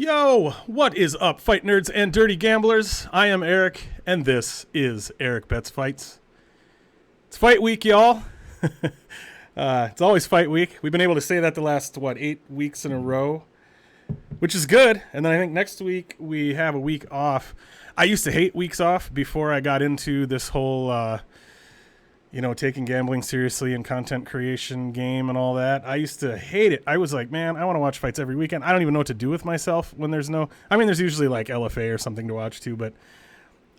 Yo, what is up, fight nerds and dirty gamblers? I am Erik, and this is Erik Bets Fights. It's fight week, y'all. It's always fight week. We've been able to say that the last, 8 weeks in a row, which is good. And then I think next week we have a week off. I used to hate weeks off before I got into this whole, taking gambling seriously and content creation game and all that. I used to hate it. I was like, man, I want to watch fights every weekend. I don't even know what to do with myself when there's there's usually like LFA or something to watch too, but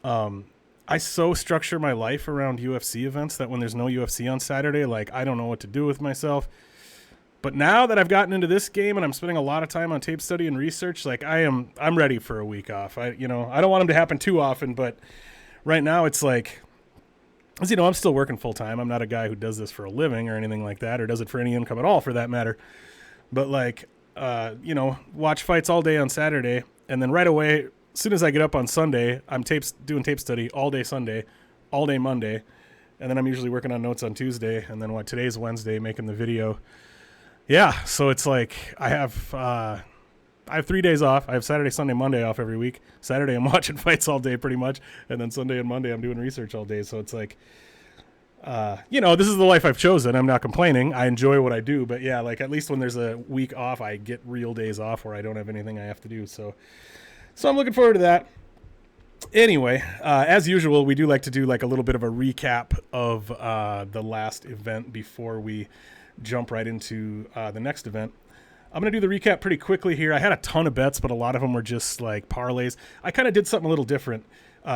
I so structure my life around UFC events that when there's no UFC on Saturday, like I don't know what to do with myself. But now that I've gotten into this game and I'm spending a lot of time on tape study and research, like I'm ready for a week off. I don't want them to happen too often, but right now it's like, as you know, I'm still working full time. I'm not a guy who does this for a living or anything like that, or does it for any income at all for that matter. But like, watch fights all day on Saturday. And then right away, as soon as I get up on Sunday, I'm doing tape study all day Sunday, all day Monday. And then I'm usually working on notes on Tuesday. And then today's Wednesday, making the video. Yeah. So it's like I have 3 days off. I have Saturday, Sunday, Monday off every week. Saturday, I'm watching fights all day pretty much. And then Sunday and Monday, I'm doing research all day. So it's like, this is the life I've chosen. I'm not complaining. I enjoy what I do. But yeah, like at least when there's a week off, I get real days off where I don't have anything I have to do. So I'm looking forward to that. Anyway, as usual, we do like to do like a little bit of a recap of the last event before we jump right into the next event. I'm going to do the recap pretty quickly here. I had a ton of bets, but a lot of them were just like parlays. I kind of did something a little different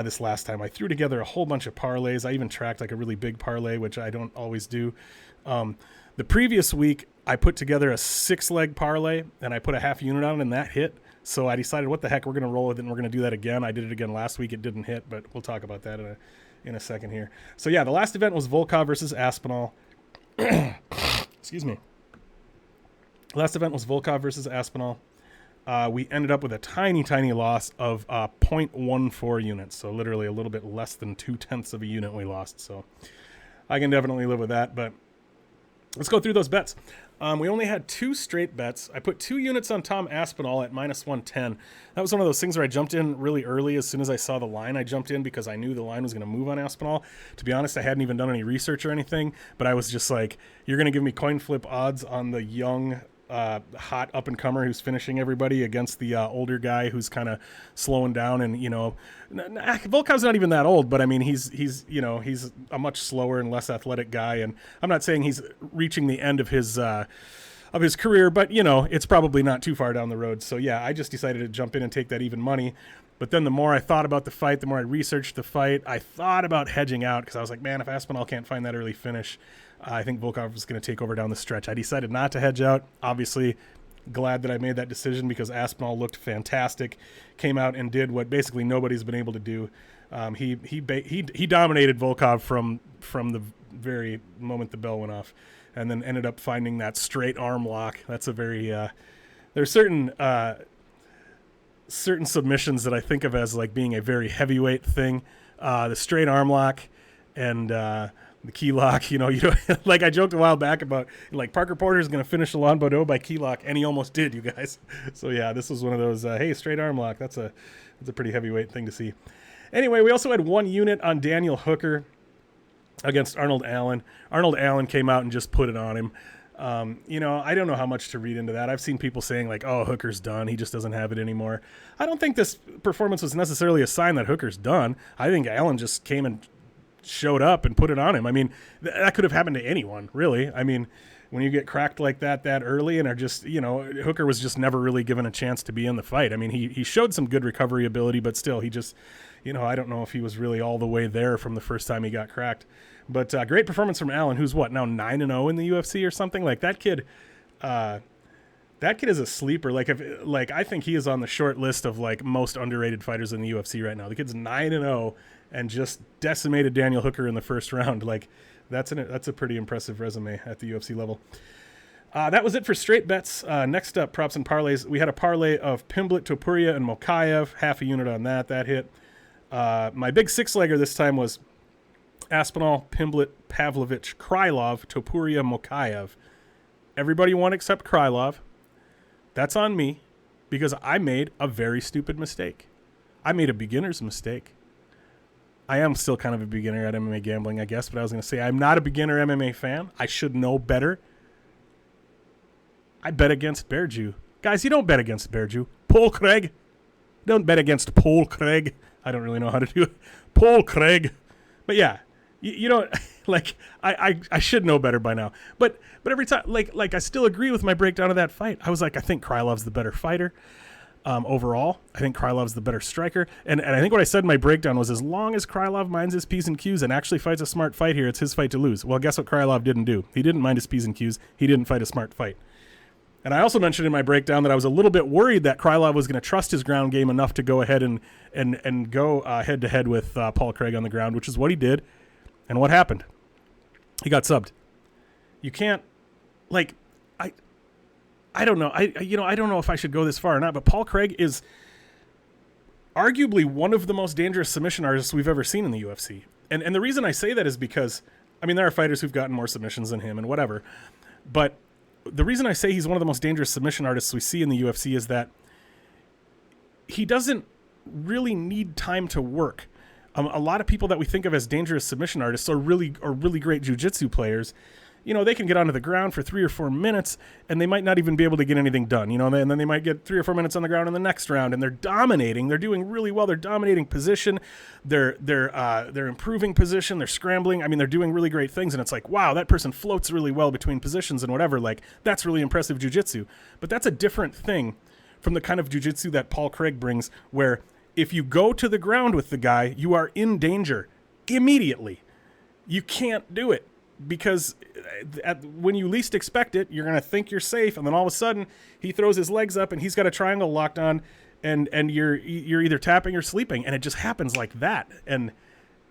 this last time. I threw together a whole bunch of parlays. I even tracked like a really big parlay, which I don't always do. The previous week, I put together a 6-leg parlay, and I put a half unit on it, and that hit. So I decided, what the heck, we're going to roll with it, and we're going to do that again. I did it again last week. It didn't hit, but we'll talk about that in a second here. So yeah, the last event was Volkov versus Aspinall. Excuse me. Last event was Volkov versus Aspinall. We ended up with a tiny, tiny loss of 0.14 units. So literally a little bit less than 0.2 of a unit we lost. So I can definitely live with that. But let's go through those bets. We only had 2 straight bets. I put 2 units on Tom Aspinall at -110. That was one of those things where I jumped in really early. As soon as I saw the line, I jumped in because I knew the line was going to move on Aspinall. To be honest, I hadn't even done any research or anything, but I was just like, you're going to give me coin flip odds on the young, hot up-and-comer who's finishing everybody against the older guy who's kind of slowing down. And, Volkov's not even that old, but I mean, he's a much slower and less athletic guy. And I'm not saying he's reaching the end of his career, but, it's probably not too far down the road. So, yeah, I just decided to jump in and take that even money. But then the more I thought about the fight, the more I researched the fight, I thought about hedging out because I was like, man, if Aspinall can't find that early finish, I think Volkov is going to take over down the stretch. I decided not to hedge out. Obviously, glad that I made that decision because Aspinall looked fantastic, came out and did what basically nobody's been able to do. He dominated Volkov from the very moment the bell went off, and then ended up finding that straight arm lock. That's a very there's certain submissions that I think of as like being a very heavyweight thing. The straight arm lock and the key lock, like I joked a while back about like Parker Porter is going to finish Alain Baudot by key lock, and he almost did, you guys. So yeah, this was one of those, hey, straight arm lock. That's a pretty heavyweight thing to see. Anyway, we also had 1 unit on Daniel Hooker against Arnold Allen. Arnold Allen came out and just put it on him. I don't know how much to read into that. I've seen people saying like, oh, Hooker's done. He just doesn't have it anymore. I don't think this performance was necessarily a sign that Hooker's done. I think Allen just came and showed up and put it on him. I mean, that could have happened to anyone, really. I mean, when you get cracked like that early and are just, Hooker was just never really given a chance to be in the fight. I mean, he showed some good recovery ability, but still, he just, I don't know if he was really all the way there from the first time he got cracked. But great performance from Allen, who's now 9-0 in the UFC or something. Like that kid is a sleeper. I think he is on the short list of like most underrated fighters in the UFC right now. The kid's 9-0 and just decimated Daniel Hooker in the first round. Like that's a pretty impressive resume at the UFC level. That was it for straight bets. Next up, props and parlays. We had a parlay of Pimblet, Topuria, and Mokaev. Half a unit on that. That hit. My big 6-legger this time was Aspinall, Pimblet, Pavlovich, Krylov, Topuria, Mokaev. Everybody won except Krylov. That's on me. because I made a very stupid mistake. I made a beginner's mistake. I am still kind of a beginner at MMA gambling, I guess, but I was going to say I'm not a beginner MMA fan. I should know better. I bet against Bear Jew. Guys, you don't bet against Bear Jew. Paul Craig. Don't bet against Paul Craig. I don't really know how to do it. Paul Craig. But yeah, you don't, like, I should know better by now. But every time, like I still agree with my breakdown of that fight. I was like, I think Krylov's the better fighter. Overall, I think Krylov's the better striker. And I think what I said in my breakdown was, as long as Krylov minds his P's and Q's and actually fights a smart fight here, it's his fight to lose. Well, guess what Krylov didn't do? He didn't mind his P's and Q's. He didn't fight a smart fight. And I also mentioned in my breakdown that I was a little bit worried that Krylov was going to trust his ground game enough to go ahead and go head-to-head with Paul Craig on the ground, which is what he did. And what happened? He got subbed. You can't, like, I don't know. I don't know if I should go this far or not, but Paul Craig is arguably one of the most dangerous submission artists we've ever seen in the UFC. And the reason I say that is because, I mean, there are fighters who've gotten more submissions than him and whatever. But the reason I say he's one of the most dangerous submission artists we see in the UFC is that he doesn't really need time to work. A lot of people that we think of as dangerous submission artists are really great jiu-jitsu players. You know, they can get onto the ground for 3 or 4 minutes, and they might not even be able to get anything done. You know, and then they might get 3 or 4 minutes on the ground in the next round, and they're dominating. They're doing really well. They're dominating position. They're improving position. They're scrambling. I mean, they're doing really great things, and it's like, wow, that person floats really well between positions and whatever. Like, that's really impressive jiu-jitsu. But that's a different thing from the kind of jiu-jitsu that Paul Craig brings, where if you go to the ground with the guy, you are in danger immediately. You can't do it. Because when you least expect it, you're going to think you're safe, and then all of a sudden he throws his legs up and he's got a triangle locked on, and you're either tapping or sleeping, and it just happens like that. And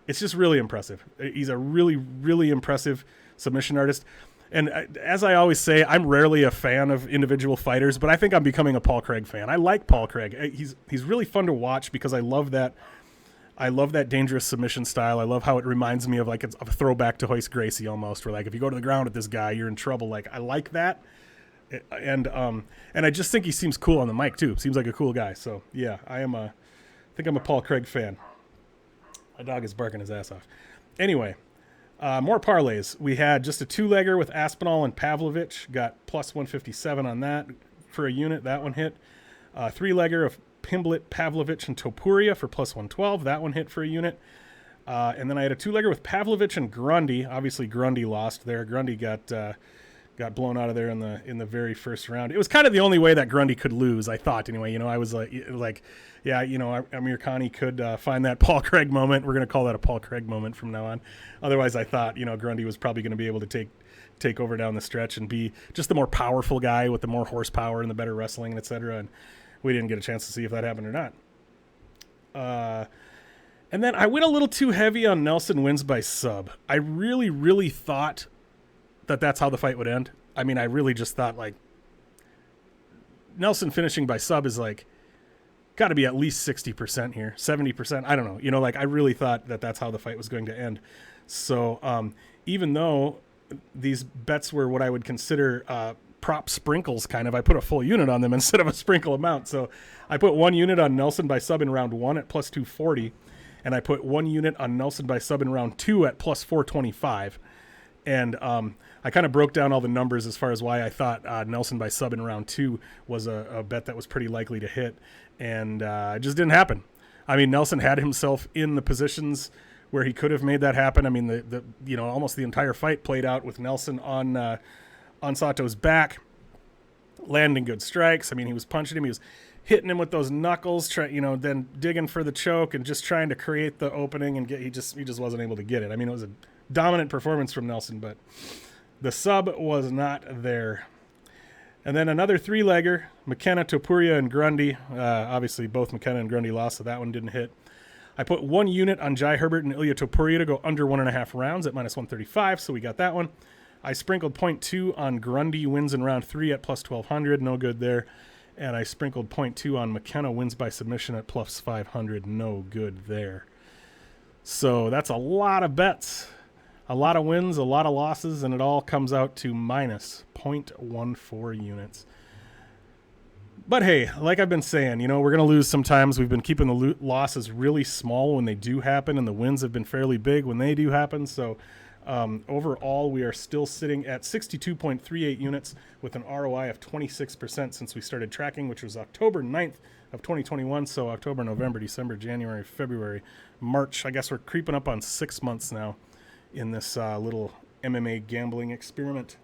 it's just really impressive. He's a really, really impressive submission artist. And as I always say, I'm rarely a fan of individual fighters, but I think I'm becoming a Paul Craig fan. I like Paul Craig. He's really fun to watch because I love that dangerous submission style. I love how it reminds me of like a throwback to Royce Gracie almost, where like if you go to the ground with this guy, you're in trouble. Like, I like that. And I just think he seems cool on the mic too. Seems like a cool guy. So yeah, I think I'm a Paul Craig fan. My dog is barking his ass off. Anyway, more parlays. We had just a 2-legger with Aspinall and Pavlovich. Got plus 157 on that for a unit. That one hit. 3-legger of Pimblet, Pavlovich, and Topuria for plus 112. That one hit for a unit. And then I had a 2-legger with Pavlovich and Grundy. Obviously, Grundy lost there. Grundy got blown out of there in the very first round. It was kind of the only way that Grundy could lose, I thought. Anyway, you know, I was like, yeah, you know, Amir Khani could find that Paul Craig moment. We're going to call that a Paul Craig moment from now on. Otherwise, I thought, you know, Grundy was probably going to be able to take over down the stretch and be just the more powerful guy with the more horsepower and the better wrestling, and et cetera. And we didn't get a chance to see if that happened or not. And then I went a little too heavy on Nelson wins by sub. I really, really thought that that's how the fight would end. I mean, I really just thought, like, Nelson finishing by sub is, like, got to be at least 60% here, 70%. I don't know. You know, like, I really thought that that's how the fight was going to end. So even though these bets were what I would consider prop sprinkles, kind of, I put a full unit on them instead of a sprinkle amount. So I put 1 unit on Nelson by sub in round 1 at plus 240, and I put 1 unit on Nelson by sub in round 2 at plus 425. And I kind of broke down all the numbers as far as why I thought Nelson by sub in round 2 was a bet that was pretty likely to hit, and it just didn't happen. I mean, Nelson had himself in the positions where he could have made that happen. I mean, the you know, almost the entire fight played out with Nelson on Sato's back, landing good strikes. I mean, he was punching him. He was hitting him with those knuckles, then digging for the choke and just trying to create the opening and he just wasn't able to get it. I mean, it was a dominant performance from Nelson, but the sub was not there. And then another 3-legger, McKenna, Topuria, and Grundy. Obviously, both McKenna and Grundy lost, so that one didn't hit. I put 1 unit on Jai Herbert and Ilya Topuria to go under 1.5 rounds at minus 135, so we got that one. I sprinkled 0.2 on Grundy wins in round 3 at plus 1,200, no good there. And I sprinkled 0.2 on McKenna wins by submission at plus 500, no good there. So that's a lot of bets, a lot of wins, a lot of losses, and it all comes out to minus 0.14 units. But hey, like I've been saying, we're going to lose sometimes. We've been keeping the losses really small when they do happen, and the wins have been fairly big when they do happen. So overall, we are still sitting at 62.38 units with an ROI of 26% since we started tracking, which was October 9th of 2021. So October, November, December, January, February, March. I guess we're creeping up on 6 months now in this little MMA gambling experiment.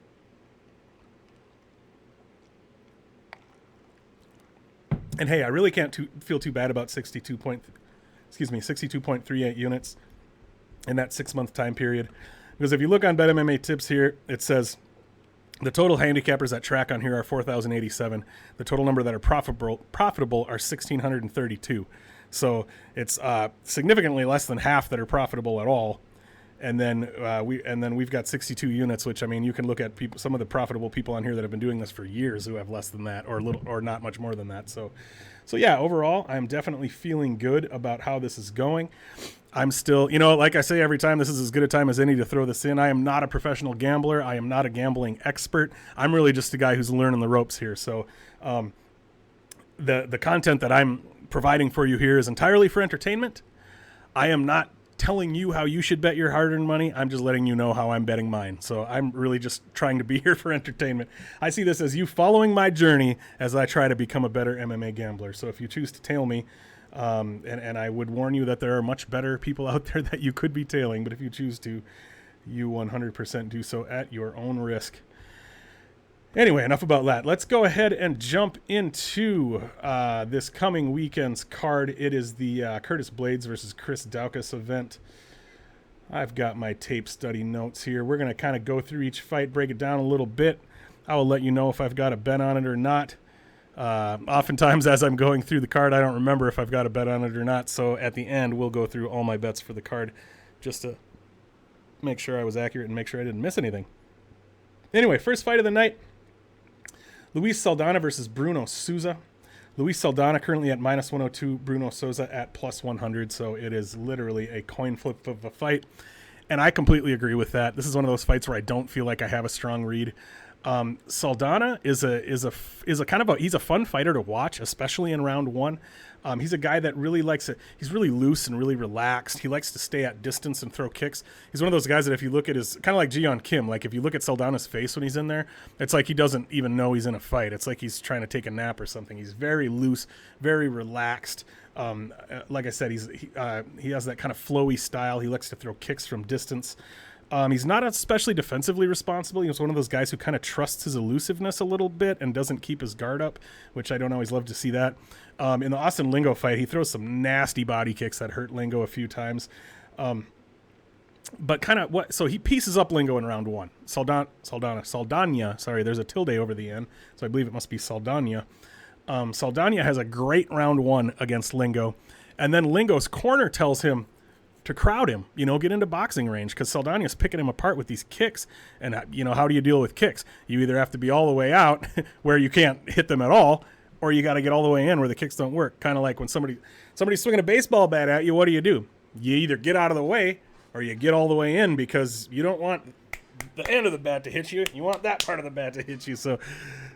And hey, I really can't feel too bad about 62.38 units in that 6 month time period. Because if you look on BetMMA tips here, it says the total handicappers that track on here are 4,087. The total number that are profitable are 1,632. So it's significantly less than half that are profitable at all. And then we've got 62 units, which, I mean, you can look at some of the profitable people on here that have been doing this for years who have less than that, or not much more than that. So yeah, overall, I'm definitely feeling good about how this is going. I'm still, like I say every time, this is as good a time as any to throw this in. I am not a professional gambler. I am not a gambling expert. I'm really just a guy who's learning the ropes here. So the content that I'm providing for you here is entirely for entertainment. I am not telling you how you should bet your hard-earned money. I'm just letting you know how I'm betting mine. So I'm really just trying to be here for entertainment. I see this as you following my journey as I try to become a better MMA gambler. So if you choose to tail me, and I would warn you that there are much better people out there that you could be tailing, but if you choose to, you 100% do so at your own risk. Anyway, enough about that. Let's go ahead and jump into this coming weekend's card. It is the Curtis Blaydes versus Chris Daukaus event. I've got my tape study notes here. We're going to kind of go through each fight, break it down a little bit. I will let you know if I've got a bet on it or not. Oftentimes, as I'm going through the card, I don't remember if I've got a bet on it or not. So at the end, we'll go through all my bets for the card just to make sure I was accurate and make sure I didn't miss anything. Anyway, first fight of the night. Luis Saldana versus Bruno Souza. Luis Saldana currently at minus 102, Bruno Souza at plus 100, so it is literally a coin flip of a fight, and I completely agree with that. This is one of those fights where I don't feel like I have a strong read. Saldana is a kind of he's a fun fighter to watch, especially in round one. He's a guy that really likes it. He's really loose and really relaxed. He likes to stay at distance and throw kicks. He's one of those guys that if you look at his, kind of like Jiyeon Kim, like if you look at Saldana's face when he's in there, it's like he doesn't even know he's in a fight. It's like he's trying to take a nap or something. He's very loose, very relaxed. Like I said, he has that kind of flowy style. He likes to throw kicks from distance. He's not especially defensively responsible. He's one of those guys who kind of trusts his elusiveness a little bit and doesn't keep his guard up, which I don't always love to see that. In the Austin Lingo fight, he throws some nasty body kicks that hurt Lingo a few times. But kind of so he pieces up Lingo in round one. Saldana, sorry, there's a tilde over the end, so I believe it must be Saldana. Saldana has a great round one against Lingo, and then Lingo's corner tells him to crowd him, get into boxing range, because Saldana's picking him apart with these kicks. And, how do you deal with kicks? You either have to be all the way out where you can't hit them at all, or you got to get all the way in where the kicks don't work. Kind of like when somebody's swinging a baseball bat at you, what do? You either get out of the way or you get all the way in, because you don't want the end of the bat to hit you. You want that part of the bat to hit you. So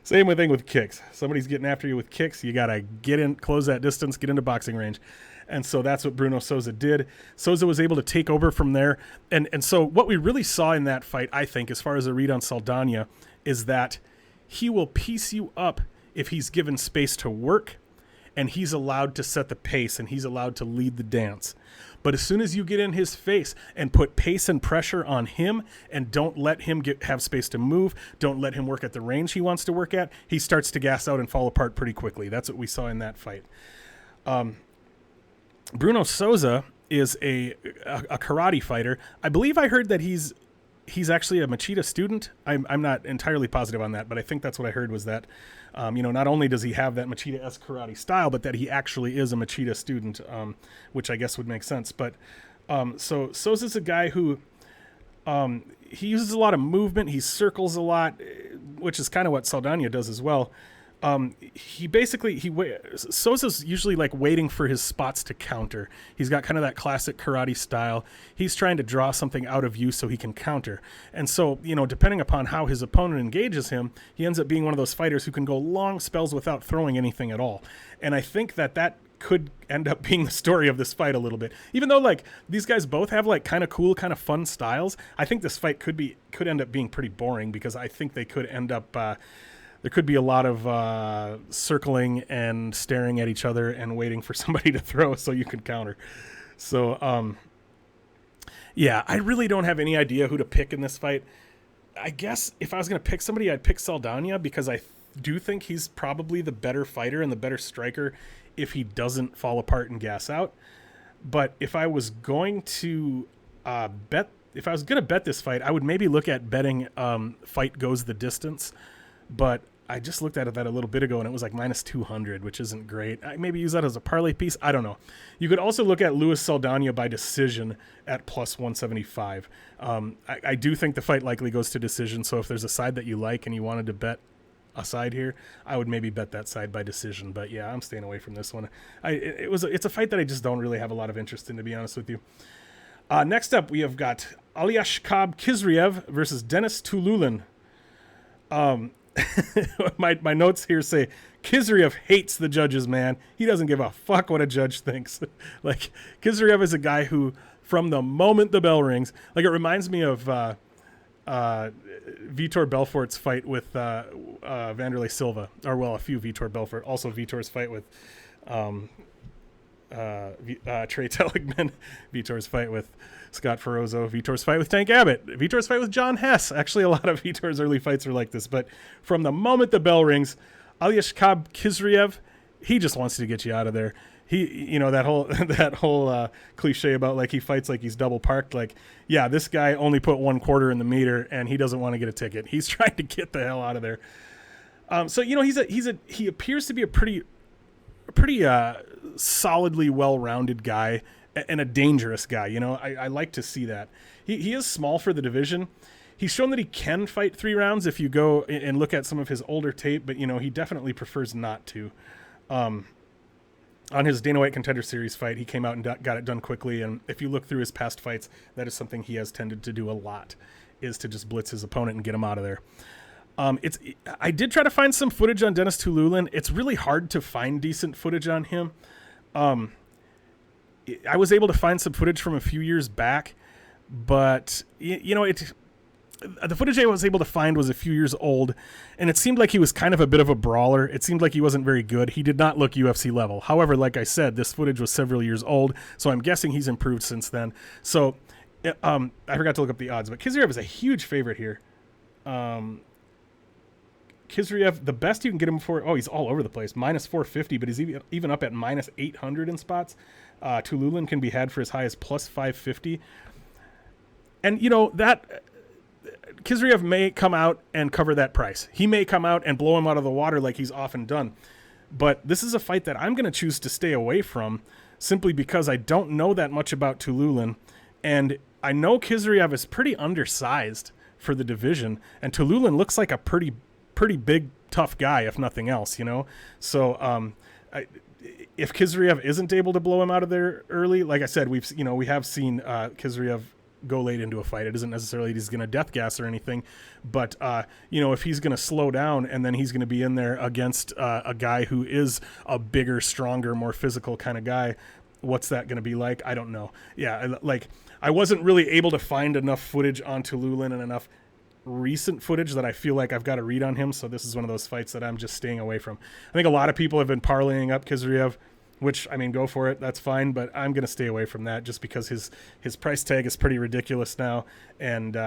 same thing with kicks. Somebody's getting after you with kicks. You got to get in, close that distance, get into boxing range. And so that's what Bruno Souza did. Souza was able to take over from there. And so what we really saw in that fight, I think, as far as a read on Saldana, is that he will piece you up if he's given space to work, and he's allowed to set the pace, and he's allowed to lead the dance. But as soon as you get in his face and put pace and pressure on him and don't let him have space to move, don't let him work at the range he wants to work at, he starts to gas out and fall apart pretty quickly. That's what we saw in that fight. Bruno Souza is a karate fighter. I believe I heard that he's actually a Machida student. I'm not entirely positive on that, but I think that's what I heard was that, not only does he have that Machida-esque karate style, but that he actually is a Machida student, which I guess would make sense. But so Souza's a guy who he uses a lot of movement. He circles a lot, which is kind of what Saldana does as well. Souza's usually like waiting for his spots to counter. He's got kind of that classic karate style. He's trying to draw something out of you so he can counter. And so, depending upon how his opponent engages him, he ends up being one of those fighters who can go long spells without throwing anything at all. And I think that could end up being the story of this fight a little bit. Even though like these guys both have like kind of cool, kind of fun styles, I think this fight could end up being pretty boring, because I think they could end up there could be a lot of circling and staring at each other and waiting for somebody to throw so you can counter. So, yeah, I really don't have any idea who to pick in this fight. I guess if I was going to pick somebody, I'd pick Saldana, because I do think he's probably the better fighter and the better striker if he doesn't fall apart and gas out. But if I was going to bet this fight, I would maybe look at betting fight goes the distance. But I just looked at that a little bit ago, and it was like minus 200, which isn't great. I maybe use that as a parlay piece. I don't know. You could also look at Luis Saldana by decision at plus 175. I do think the fight likely goes to decision, so if there's a side that you like and you wanted to bet a side here, I would maybe bet that side by decision. But yeah, I'm staying away from this one. It's a fight that I just don't really have a lot of interest in, to be honest with you. Next up, we have got Askarov Khizriev versus Denis Tiuliulin. My notes here say Khizriev hates the judges, man. He doesn't give a fuck what a judge thinks. Like, Khizriev is a guy who, from the moment the bell rings, like, it reminds me of Vitor Belfort's fight with Vanderlei Silva, or well, a few Vitor Belfort. Also, Vitor's fight with Trey Teligman, Vitor's fight with Scott Ferozzo, Vitor's fight with Tank Abbott, Vitor's fight with John Hess. Actually, a lot of Vitor's early fights are like this. But from the moment the bell rings, Askarov Khizriev, he just wants to get you out of there. He, that whole cliche about like he fights like he's double parked. Like, yeah, this guy only put 1/4 in the meter and he doesn't want to get a ticket. He's trying to get the hell out of there. So he appears to be a pretty solidly well-rounded guy and a dangerous guy. I like to see that. He is small for the division. He's shown that he can fight 3 rounds if you go and look at some of his older tape, but he definitely prefers not to. On his Dana White Contender Series fight, he came out and got it done quickly, and if you look through his past fights, that is something he has tended to do a lot, is to just blitz his opponent and get him out of there. I did try to find some footage on Denis Tiuliulin. It's really hard to find decent footage on him. I was able to find some footage from a few years back, but the footage I was able to find was a few years old, and it seemed like he was kind of a bit of a brawler. It seemed like he wasn't very good. He did not look UFC level. However, like I said, this footage was several years old, so I'm guessing he's improved since then. So I forgot to look up the odds, but Khizriev is a huge favorite here. Khizriev, the best you can get him for, he's all over the place, minus 450, but he's even up at minus 800 in spots. Tiuliulin can be had for as high as plus 550. And, that Khizriev may come out and cover that price. He may come out and blow him out of the water like he's often done. But this is a fight that I'm going to choose to stay away from, simply because I don't know that much about Tiuliulin. And I know Khizriev is pretty undersized for the division, and Tiuliulin looks like a pretty big, tough guy, if nothing else, So if Khizriev isn't able to blow him out of there early, like I said, we have seen Khizriev go late into a fight. It isn't necessarily he's going to death gas or anything, but if he's going to slow down and then he's going to be in there against a guy who is a bigger, stronger, more physical kind of guy, what's that going to be like? I don't know. Yeah, I wasn't really able to find enough footage on Tiuliulin and enough recent footage that I feel like I've got a read on him, so this is one of those fights that I'm just staying away from. I think a lot of people have been parlaying up Khizriev, which, go for it, that's fine, but I'm going to stay away from that just because his price tag is pretty ridiculous now, and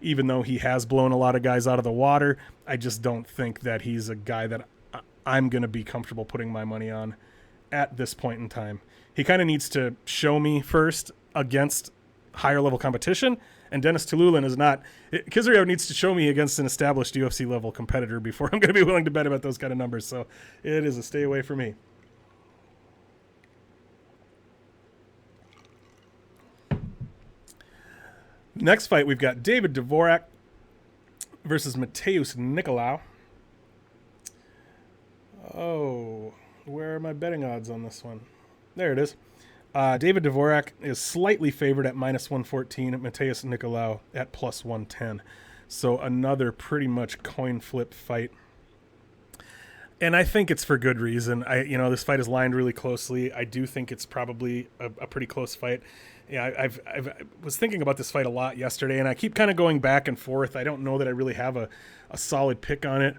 even though he has blown a lot of guys out of the water, I just don't think that he's a guy that I'm going to be comfortable putting my money on at this point in time. He kind of needs to show me first against higher level competition, and Denis Tiuliulin is not. Khizriev needs to show me against an established UFC level competitor before I'm going to be willing to bet about those kind of numbers. So it is a stay away for me. Next fight, we've got David Dvorak versus Mateusz Nicolau. Oh, where are my betting odds on this one? There it is. David Dvorak is slightly favored at minus 114. Matheus Nicolau at plus 110. So another pretty much coin flip fight. And I think it's for good reason. This fight is lined really closely. I do think it's probably a pretty close fight. Yeah, I was thinking about this fight a lot yesterday, and I keep kind of going back and forth. I don't know that I really have a solid pick on it.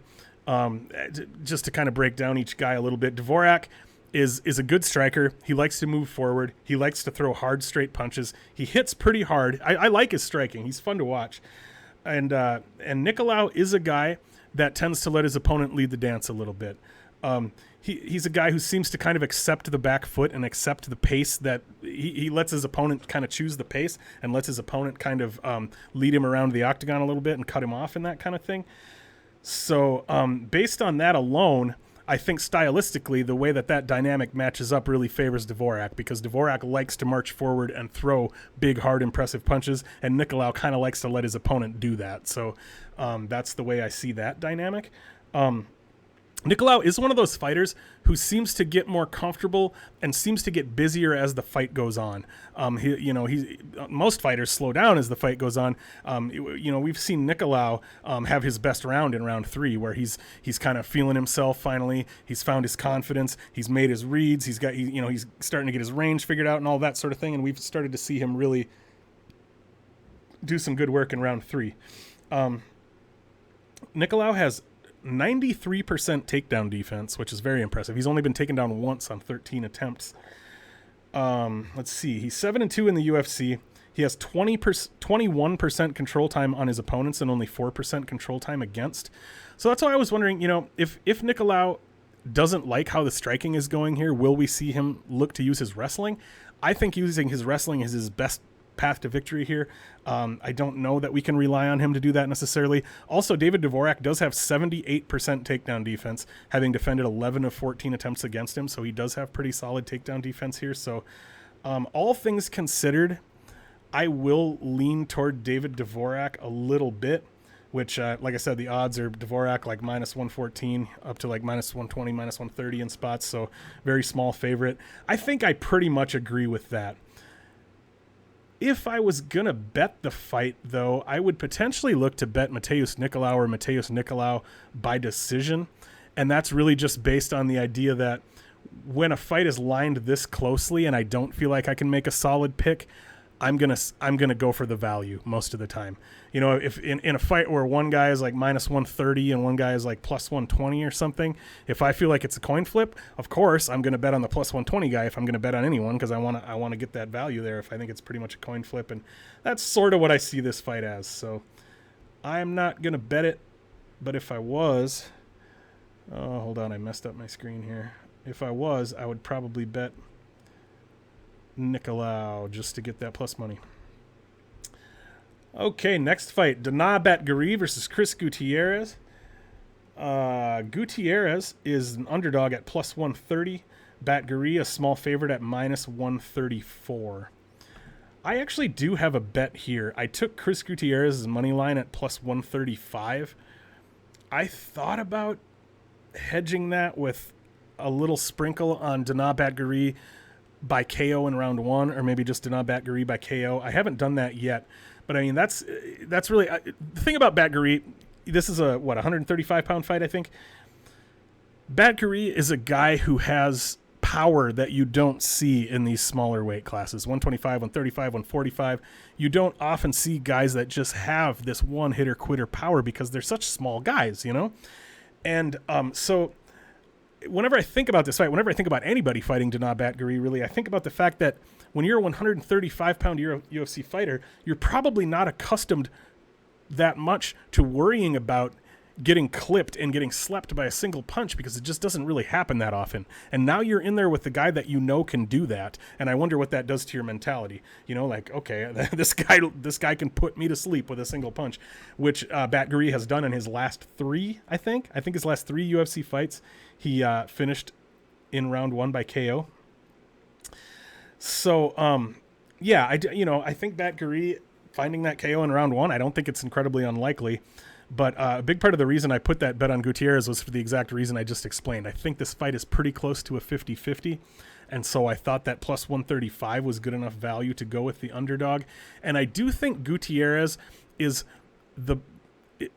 Just to kind of break down each guy a little bit, Dvorak is a good striker. He likes to move forward. He likes to throw hard, straight punches. He hits pretty hard. I like his striking. He's fun to watch. And Nicolau is a guy that tends to let his opponent lead the dance a little bit. He's a guy who seems to kind of accept the back foot and accept the pace that he lets his opponent kind of choose the pace and lets his opponent kind of lead him around the octagon a little bit and cut him off and that kind of thing. So based on that alone, I think stylistically the way that dynamic matches up really favors Dvorak, because Dvorak likes to march forward and throw big, hard, impressive punches, and Nicolau kind of likes to let his opponent do that. So that's the way I see that dynamic. Nicolau is one of those fighters who seems to get more comfortable and seems to get busier as the fight goes on. Most fighters slow down as the fight goes on. We've seen Nicolau have his best round in round 3, where he's kind of feeling himself finally. He's found his confidence. He's made his reads. He's starting to get his range figured out and all that sort of thing. And we've started to see him really do some good work in round 3. Nicolau has 93% takedown defense, which is very impressive. He's only been taken down once on 13 attempts. Let's see. He's 7-2 in the UFC. He has 21% control time on his opponents and only 4% control time against. So that's why I was wondering, if Nicolau doesn't like how the striking is going here, will we see him look to use his wrestling? I think using his wrestling is his best path to victory here. I don't know that we can rely on him to do that necessarily. Also, David Dvorak does have 78% takedown defense, having defended 11 of 14 attempts against him, so he does have pretty solid takedown defense here. So all things considered, I will lean toward David Dvorak a little bit, which, like I said, the odds are Dvorak like minus 114 up to like minus 120, minus 130 in spots, so very small favorite. I think I pretty much agree with that. If I was going to bet the fight, though, I would potentially look to bet Matheus Nicolau by decision. And that's really just based on the idea that when a fight is lined this closely and I don't feel like I can make a solid pick, I'm gonna go for the value most of the time. If in a fight where one guy is like minus 130 and one guy is like plus 120 or something, if I feel like it's a coin flip, of course I'm gonna bet on the plus 120 guy if I'm gonna bet on anyone, because I want to get that value there if I think it's pretty much a coin flip, and that's sort of what I see this fight as. So I'm not gonna bet it, but if I was, hold on, I messed up my screen here. If I was, I would probably bet Nicolau just to get that plus money. Okay, next fight, Dana Batgerel versus Chris Gutierrez. Gutierrez is an underdog at plus 130. Batgerel a small favorite at minus 134. I actually do have a bet here. I took Chris Gutierrez's money line at plus 135. I thought about hedging that with a little sprinkle on Dana Batgerel by KO in round 1, or maybe just Dana Batgerel by KO. I haven't done that yet, but I mean that's really the thing about Batgerel. This is a 135-pound fight, I think. Batgerel is a guy who has power that you don't see in these smaller weight classes, 125, 135, 145. You don't often see guys that just have this one-hitter-quitter power because they're such small guys, And so whenever I think about this fight, whenever I think about anybody fighting Dana Batgerel, really, I think about the fact that when you're a 135-pound UFC fighter, you're probably not accustomed that much to worrying about getting clipped and getting slept by a single punch, because it just doesn't really happen that often. And now you're in there with the guy that can do that, and I wonder what that does to your mentality. Like, okay, this guy can put me to sleep with a single punch, which Batgerel has done in his last 3, I think his last 3 UFC fights. He finished in round 1 by KO. So, I think Batgerel finding that KO in round 1, I don't think it's incredibly unlikely. But a big part of the reason I put that bet on Gutierrez was for the exact reason I just explained. I think this fight is pretty close to a 50-50. And so I thought that plus 135 was good enough value to go with the underdog. And I do think Gutierrez is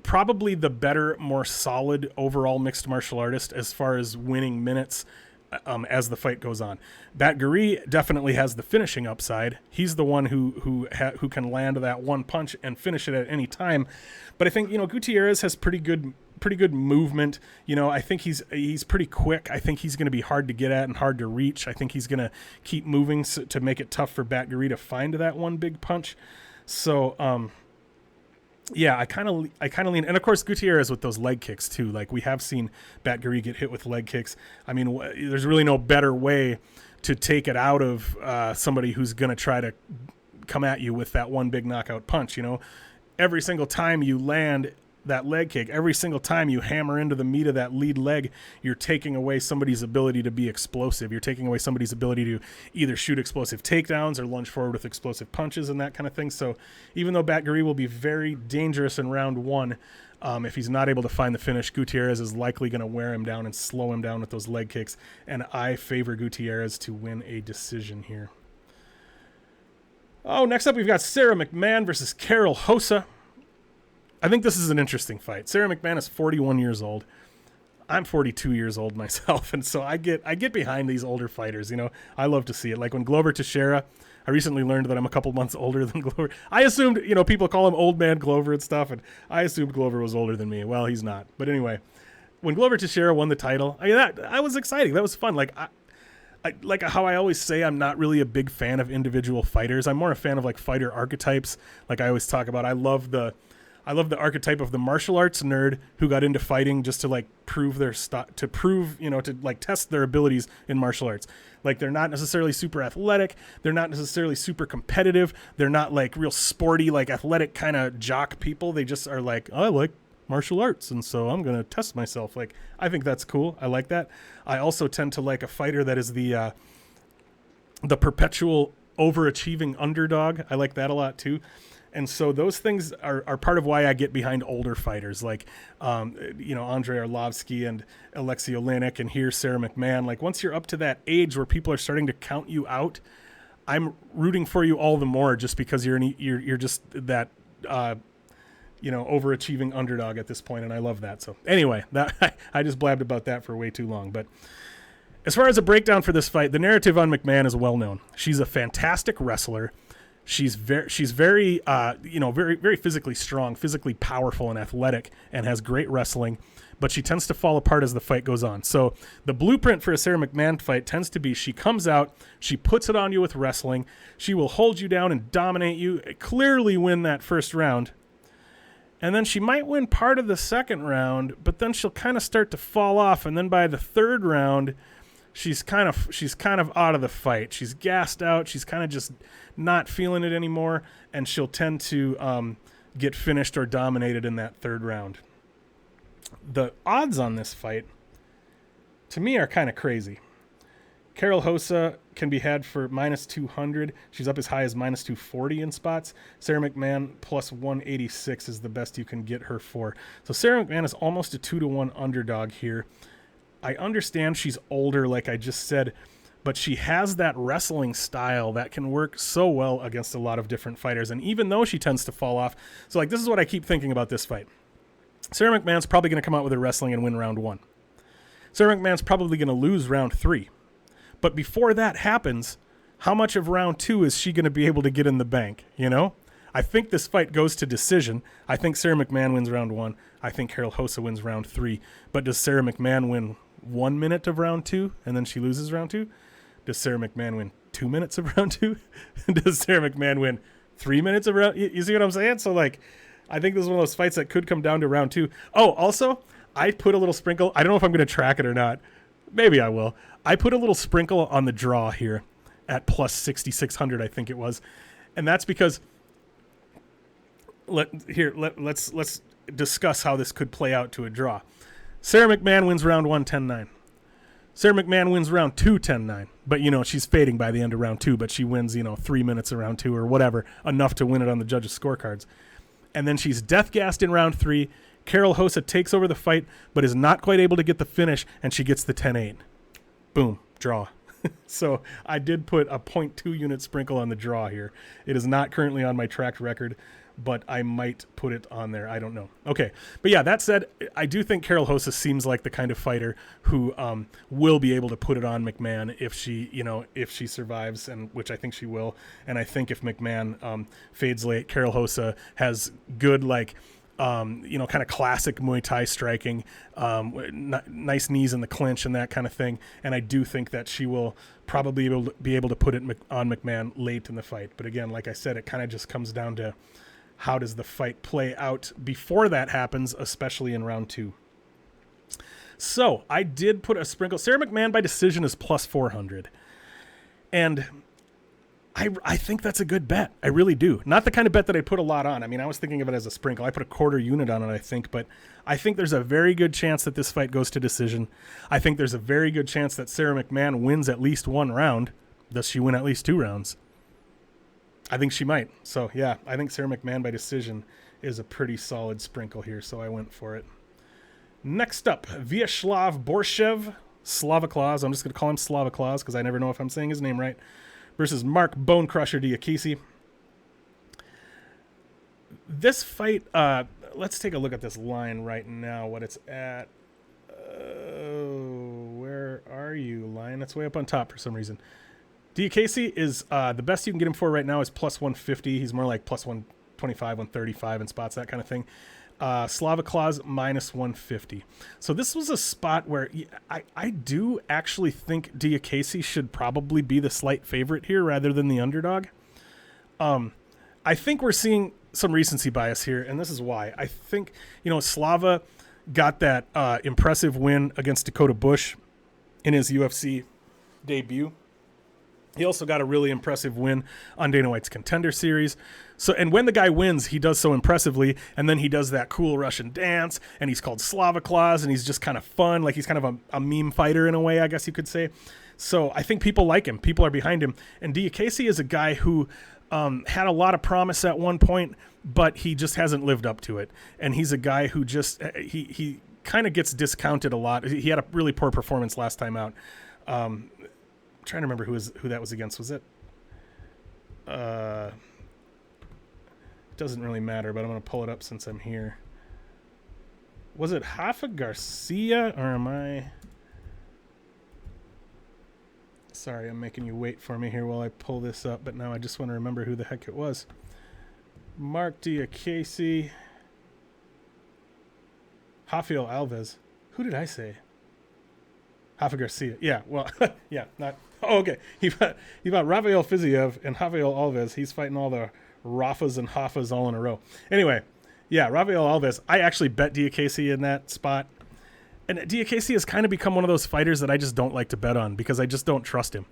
probably the better, more solid overall mixed martial artist as far as winning minutes as the fight goes on. Batgerel definitely has the finishing upside. He's the one who can land that one punch and finish it at any time. But I think, Gutierrez has pretty good movement. I think he's pretty quick. I think he's going to be hard to get at and hard to reach. I think he's going to keep moving to make it tough for Batgerel to find that one big punch. So, yeah, I kind of lean, and of course Gutierrez with those leg kicks too. Like we have seen Batgerel get hit with leg kicks. I mean, there's really no better way to take it out of somebody who's going to try to come at you with that one big knockout punch. Every single time you land that leg kick, every single time you hammer into the meat of that lead leg, you're taking away somebody's ability to be explosive. You're taking away somebody's ability to either shoot explosive takedowns or lunge forward with explosive punches and that kind of thing. So even though Batgerel will be very dangerous in round one, if he's not able to find the finish, Gutierrez is likely going to wear him down and slow him down with those leg kicks. And I favor Gutierrez to win a decision here. Oh, next up we've got Sarah McMann versus Carol Rosa. I think this is an interesting fight. Sarah McMann is 41 years old. I'm 42 years old myself, and so I get behind these older fighters. I love to see it. Like when Glover Teixeira, I recently learned that I'm a couple months older than Glover. I assumed, people call him old man Glover and stuff, and I assumed Glover was older than me. Well, he's not. But anyway, when Glover Teixeira won the title, I was exciting. That was fun. Like like how I always say, I'm not really a big fan of individual fighters. I'm more a fan of like fighter archetypes. Like I always talk about, I love the archetype of the martial arts nerd who got into fighting just to like prove their to like test their abilities in martial arts. Like they're not necessarily super athletic. They're not necessarily super competitive. They're not like real sporty, like athletic kind of jock people. They just are like, I like martial arts, and so I'm going to test myself. Like, I think that's cool. I like that. I also tend to like a fighter that is the perpetual overachieving underdog. I like that a lot too. And so those things are part of why I get behind older fighters like, Andrei Arlovsky and Alexei Oleinik, and here Sarah McMann. Like once you're up to that age where people are starting to count you out, I'm rooting for you all the more just because you're just that, overachieving underdog at this point, and I love that. So anyway, that I just blabbed about that for way too long. But as far as a breakdown for this fight, the narrative on McMann is well known. She's a fantastic wrestler. She's very, very physically strong, physically powerful and athletic, and has great wrestling, but she tends to fall apart as the fight goes on. So the blueprint for a Sarah McMann fight tends to be she comes out, she puts it on you with wrestling, she will hold you down and dominate you, clearly win that first round, and then she might win part of the second round, but then she'll kind of start to fall off, and then by the third round, she's kind of out of the fight. She's gassed out. She's kind of just not feeling it anymore, and she'll tend to get finished or dominated in that third round. The odds on this fight, to me, are kind of crazy. Carol Rosa can be had for minus 200. She's up as high as minus 240 in spots. Sarah McMann plus 186 is the best you can get her for. So Sarah McMann is almost a 2-1 underdog here. I understand she's older, like I just said, but she has that wrestling style that can work so well against a lot of different fighters. And even though she tends to fall off, so like this is what I keep thinking about this fight. Sarah McMann's probably going to come out with her wrestling and win round 1. Sarah McMann's probably going to lose round 3. But before that happens, how much of round 2 is she going to be able to get in the bank, I think this fight goes to decision. I think Sarah McMann wins round 1. I think Carol Rosa wins round 3. But does Sarah McMann win 1 minute of round 2 and then she loses round 2? Does Sarah McMann win 2 minutes of round 2? Does Sarah McMann win 3 minutes of round? You see what I'm saying? So like, I think this is one of those fights that could come down to round 2. Oh, also, I put a little sprinkle. I don't know if I'm going to track it or not. Maybe I will. I put a little sprinkle on the draw here at plus 6,600, I think it was. And that's because let's discuss how this could play out to a draw. Sarah McMann wins round 1, 10-9. Sarah McMann wins round 2, 10-9. But, she's fading by the end of round 2, but she wins, 3 minutes of round 2 or whatever, enough to win it on the judges' scorecards. And then she's death-gassed in round 3, Karol Rosa takes over the fight, but is not quite able to get the finish, and she gets the 10-8. Boom, draw. So I did put a 0.2 unit sprinkle on the draw here. It is not currently on my tracked record, but I might put it on there. I don't know. Okay. But yeah, that said, I do think Karol Rosa seems like the kind of fighter who will be able to put it on McMann if she survives, and which I think she will. And I think if McMann fades late, Karol Rosa has good, kind of classic Muay Thai striking, nice knees in the clinch and that kind of thing. And I do think that she will probably be able to put it on McMann late in the fight. But again, like I said, it kind of just comes down to how does the fight play out before that happens, especially in round 2. So I did put a sprinkle. Sarah McMann by decision is plus 400. And I think that's a good bet. I really do. Not the kind of bet that I put a lot on. I mean, I was thinking of it as a sprinkle. I put a quarter unit on it, I think. But I think there's a very good chance that this fight goes to decision. I think there's a very good chance that Sarah McMann wins at least 1 round. Does she win at least 2 rounds? I think she might. So, yeah, I think Sarah McMann by decision is a pretty solid sprinkle here. So I went for it. Next up, Vyacheslav Borshev, Slava Claus. I'm just going to call him Slava Claus because I never know if I'm saying his name right. Versus Mark Bonecrusher Diakisi. This fight, let's take a look at this line right now, what it's at. Where are you, line? It's way up on top for some reason. Diakisi is the best you can get him for right now is plus 150. He's more like plus 125, 135 in spots, that kind of thing. Slava Claus minus 150. So this was a spot where I do actually think Diakisi should probably be the slight favorite here rather than the underdog. I think we're seeing some recency bias here, and this is why. I think, Slava got that impressive win against Dakota Bush in his UFC debut. He also got a really impressive win on Dana White's Contender Series. So, and when the guy wins, he does so impressively, and then he does that cool Russian dance, and he's called Slava Claus, and he's just kind of fun, like he's kind of a meme fighter in a way, I guess you could say. So I think people like him. People are behind him. And Diakisi is a guy who had a lot of promise at one point, but he just hasn't lived up to it. And he's a guy who just he kind of gets discounted a lot. He had a really poor performance last time out. Trying to remember who that was against. Was it? Doesn't really matter, but I'm going to pull it up since I'm here. Was it Rafa Garcia, or am I? Sorry, I'm making you wait for me here while I pull this up, but now I just want to remember who the heck it was. Mark Diakisi. Rafael Alves. Who did I say? Rafa Garcia. Yeah, well, yeah, not. Oh, okay. He fought Rafael Khizriev and Rafael Alves. He's fighting all the Rafas and Hafas all in a row. Anyway, yeah, Rafael Alves. I actually bet Diakisi in that spot. And Diakisi has kind of become one of those fighters that I just don't like to bet on because I just don't trust him.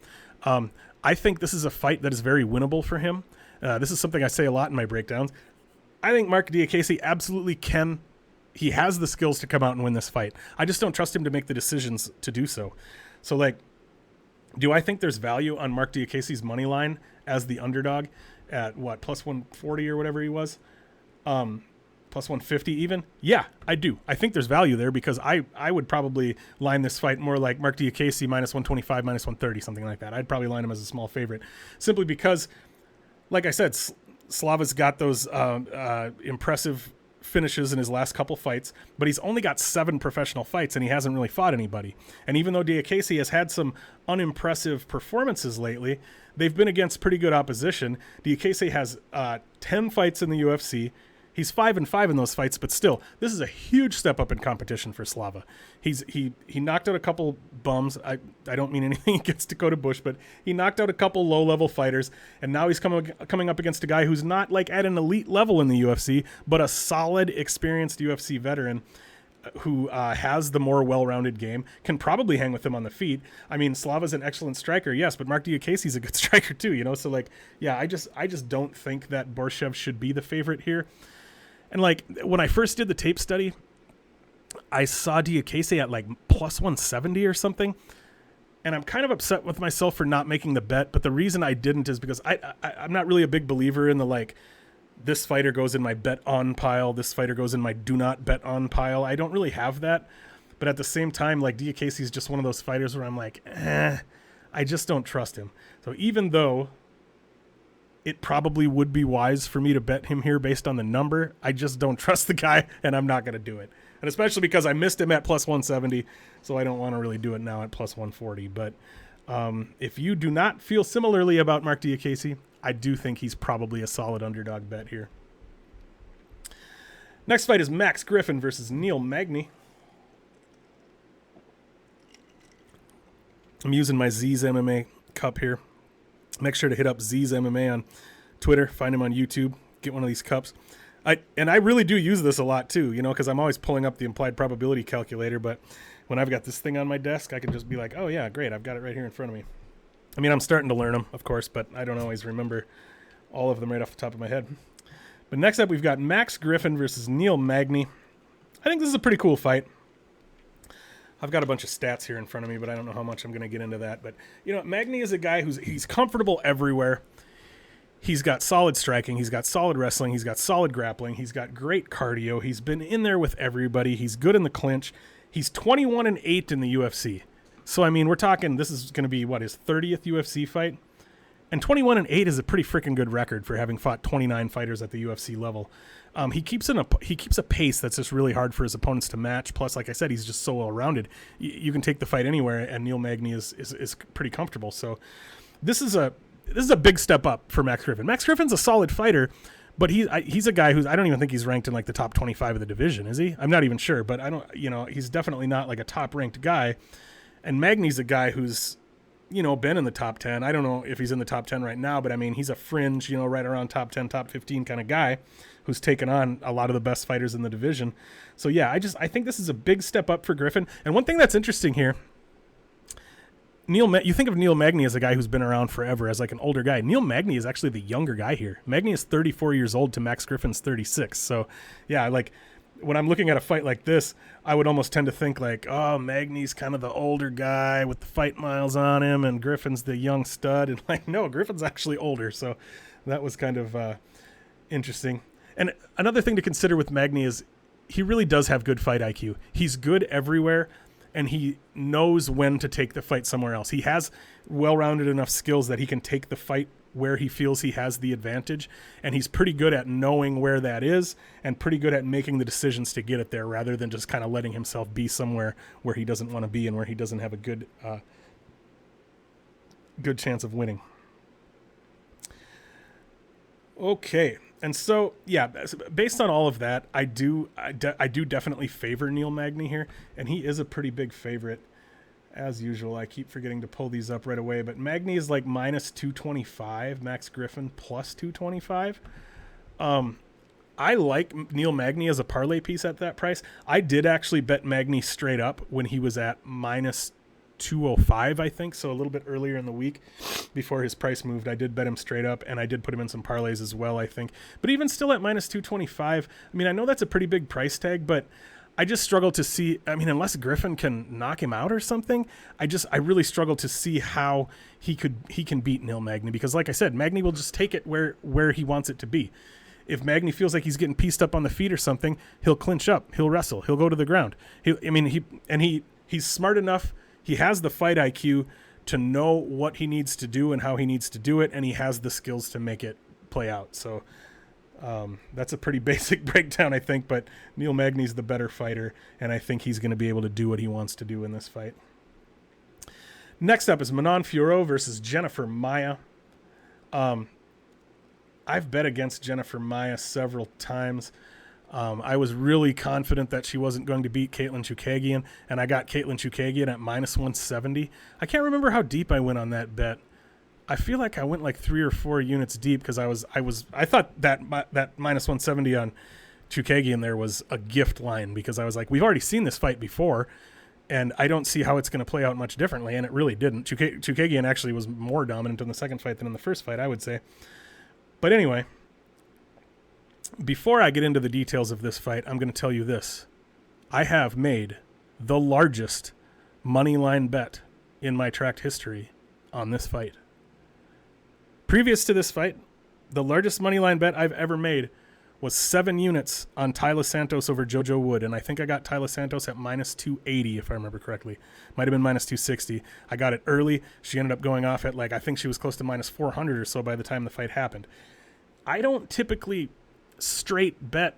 I think this is a fight that is very winnable for him. This is something I say a lot in my breakdowns. I think Mark Diakisi absolutely can. He has the skills to come out and win this fight. I just don't trust him to make the decisions to do so. So, do I think there's value on Mark Diakisi's money line as the underdog at what, plus 140 or whatever he was? Plus 150 even? Yeah, I do. I think there's value there because I would probably line this fight more like Mark Diakisi minus 125, minus 130, something like that. I'd probably line him as a small favorite simply because, like I said, Slava's got those impressive finishes in his last couple fights, but he's only got 7 professional fights and he hasn't really fought anybody. And even though Diakisi has had some unimpressive performances lately, they've been against pretty good opposition. Diakisi has 10 fights in the UFC. He's 5-5 in those fights, but still, this is a huge step up in competition for Slava. He knocked out a couple bums. I don't mean anything against Dakota Bush, but he knocked out a couple low-level fighters, and now he's coming up against a guy who's not at an elite level in the UFC, but a solid, experienced UFC veteran who has the more well-rounded game, can probably hang with him on the feet. I mean, Slava's an excellent striker, yes, but Mark Diakisi's a good striker too, so I just don't think that Borshev should be the favorite here. And when I first did the tape study, I saw Diakisi at plus 170 or something. And I'm kind of upset with myself for not making the bet. But the reason I didn't is because I'm not really a big believer in the this fighter goes in my bet on pile, this fighter goes in my do not bet on pile. I don't really have that. But at the same time, like, Diakiese is just one of those fighters where I'm like, I just don't trust him. So even though it probably would be wise for me to bet him here based on the number, I just don't trust the guy, and I'm not going to do it. And especially because I missed him at plus 170, so I don't want to really do it now at plus 140. But if you do not feel similarly about Mark Diakiese, I do think he's probably a solid underdog bet here. Next fight is Max Griffin versus Neil Magny. I'm using my Z's MMA cup here. Make sure to hit up Z's MMA on Twitter. Find him on YouTube. Get one of these cups. I really do use this a lot too, because I'm always pulling up the implied probability calculator. But when I've got this thing on my desk, I can just be like, oh yeah, great, I've got it right here in front of me. I mean, I'm starting to learn them, of course, but I don't always remember all of them right off the top of my head. But next up, we've got Max Griffin versus Neil Magny. I think this is a pretty cool fight. I've got a bunch of stats here in front of me, but I don't know how much I'm going to get into that. But, Magny is a guy he's comfortable everywhere. He's got solid striking. He's got solid wrestling. He's got solid grappling. He's got great cardio. He's been in there with everybody. He's good in the clinch. He's 21-8 in the UFC. So, I mean, we're talking this is going to be, his 30th UFC fight? And 21-8 is a pretty freaking good record for having fought 29 fighters at the UFC level. He keeps a pace that's just really hard for his opponents to match. Plus, like I said, he's just so well-rounded. You can take the fight anywhere, and Neil Magny is pretty comfortable. So this is a big step up for Max Griffin. Max Griffin's a solid fighter, but he's a guy I don't even think he's ranked in like the top 25 of the division, is he? I'm not even sure, but he's definitely not like a top-ranked guy. And Magny's a guy who's been in the top 10. I don't know if he's in the top 10 right now, but I mean, he's a fringe, right around top 10, top 15 kind of guy who's taken on a lot of the best fighters in the division. So yeah, I think this is a big step up for Griffin. And one thing that's interesting here, you think of Neil Magny as a guy who's been around forever, as like an older guy. Neil Magny is actually the younger guy here. Magny is 34 years old to Max Griffin's 36. So yeah, like when I'm looking at a fight like this, I would almost tend to think like, oh, Magny's kind of the older guy with the fight miles on him, and Griffin's the young stud. And like, no, Griffin's actually older. So that was kind of interesting. And another thing to consider with Magny is he really does have good fight IQ. He's good everywhere, and he knows when to take the fight somewhere else. He has well-rounded enough skills that he can take the fight where he feels he has the advantage, and he's pretty good at knowing where that is and pretty good at making the decisions to get it there rather than just kind of letting himself be somewhere where he doesn't want to be and where he doesn't have a good chance of winning. Okay, and so yeah, based on all of that, I do definitely favor Neil Magny here, and he is a pretty big favorite. As usual, I keep forgetting to pull these up right away, but Magny is like minus 225, Max Griffin plus 225. I like Neil Magny as a parlay piece at that price. I did actually bet Magny straight up when he was at minus 205, I think, so a little bit earlier in the week before his price moved. I did bet him straight up, and I did put him in some parlays as well, I think. But even still at minus 225, I mean, I know that's a pretty big price tag, but I just struggle to see, I mean, unless Griffin can knock him out or something, I really struggle to see how he can beat Neil Magny, because like I said, Magny will just take it where he wants it to be. If Magny feels like he's getting pieced up on the feet or something, he'll clinch up, he'll wrestle, he'll go to the ground. He's smart enough, he has the fight IQ to know what he needs to do and how he needs to do it, and he has the skills to make it play out. So that's a pretty basic breakdown, I think, but Neil Magny's the better fighter, and I think he's going to be able to do what he wants to do in this fight. Next up is Manon Fiorot versus Jennifer Maia. I've bet against Jennifer Maia several times. I was really confident that she wasn't going to beat Katlyn Chookagian, and I got Katlyn Chookagian at minus 170. I can't remember how deep I went on that bet. I feel like I went like 3 or 4 units deep because I thought that minus 170 on Chookagian there was a gift line, because I was like, we've already seen this fight before, and I don't see how it's going to play out much differently, and it really didn't. Chookagian actually was more dominant in the second fight than in the first fight, I would say. But anyway, before I get into the details of this fight, I'm going to tell you this. I have made the largest money line bet in my tracked history on this fight. Previous to this fight, The largest money line bet I've ever made was 7 units on Tyler Santos over JoJo Wood, and I think I got Tyler Santos at minus 280 if I remember correctly. Might have been minus 260. I got it early. She ended up going off at I think she was close to minus 400 or so by the time the fight happened. I don't typically straight bet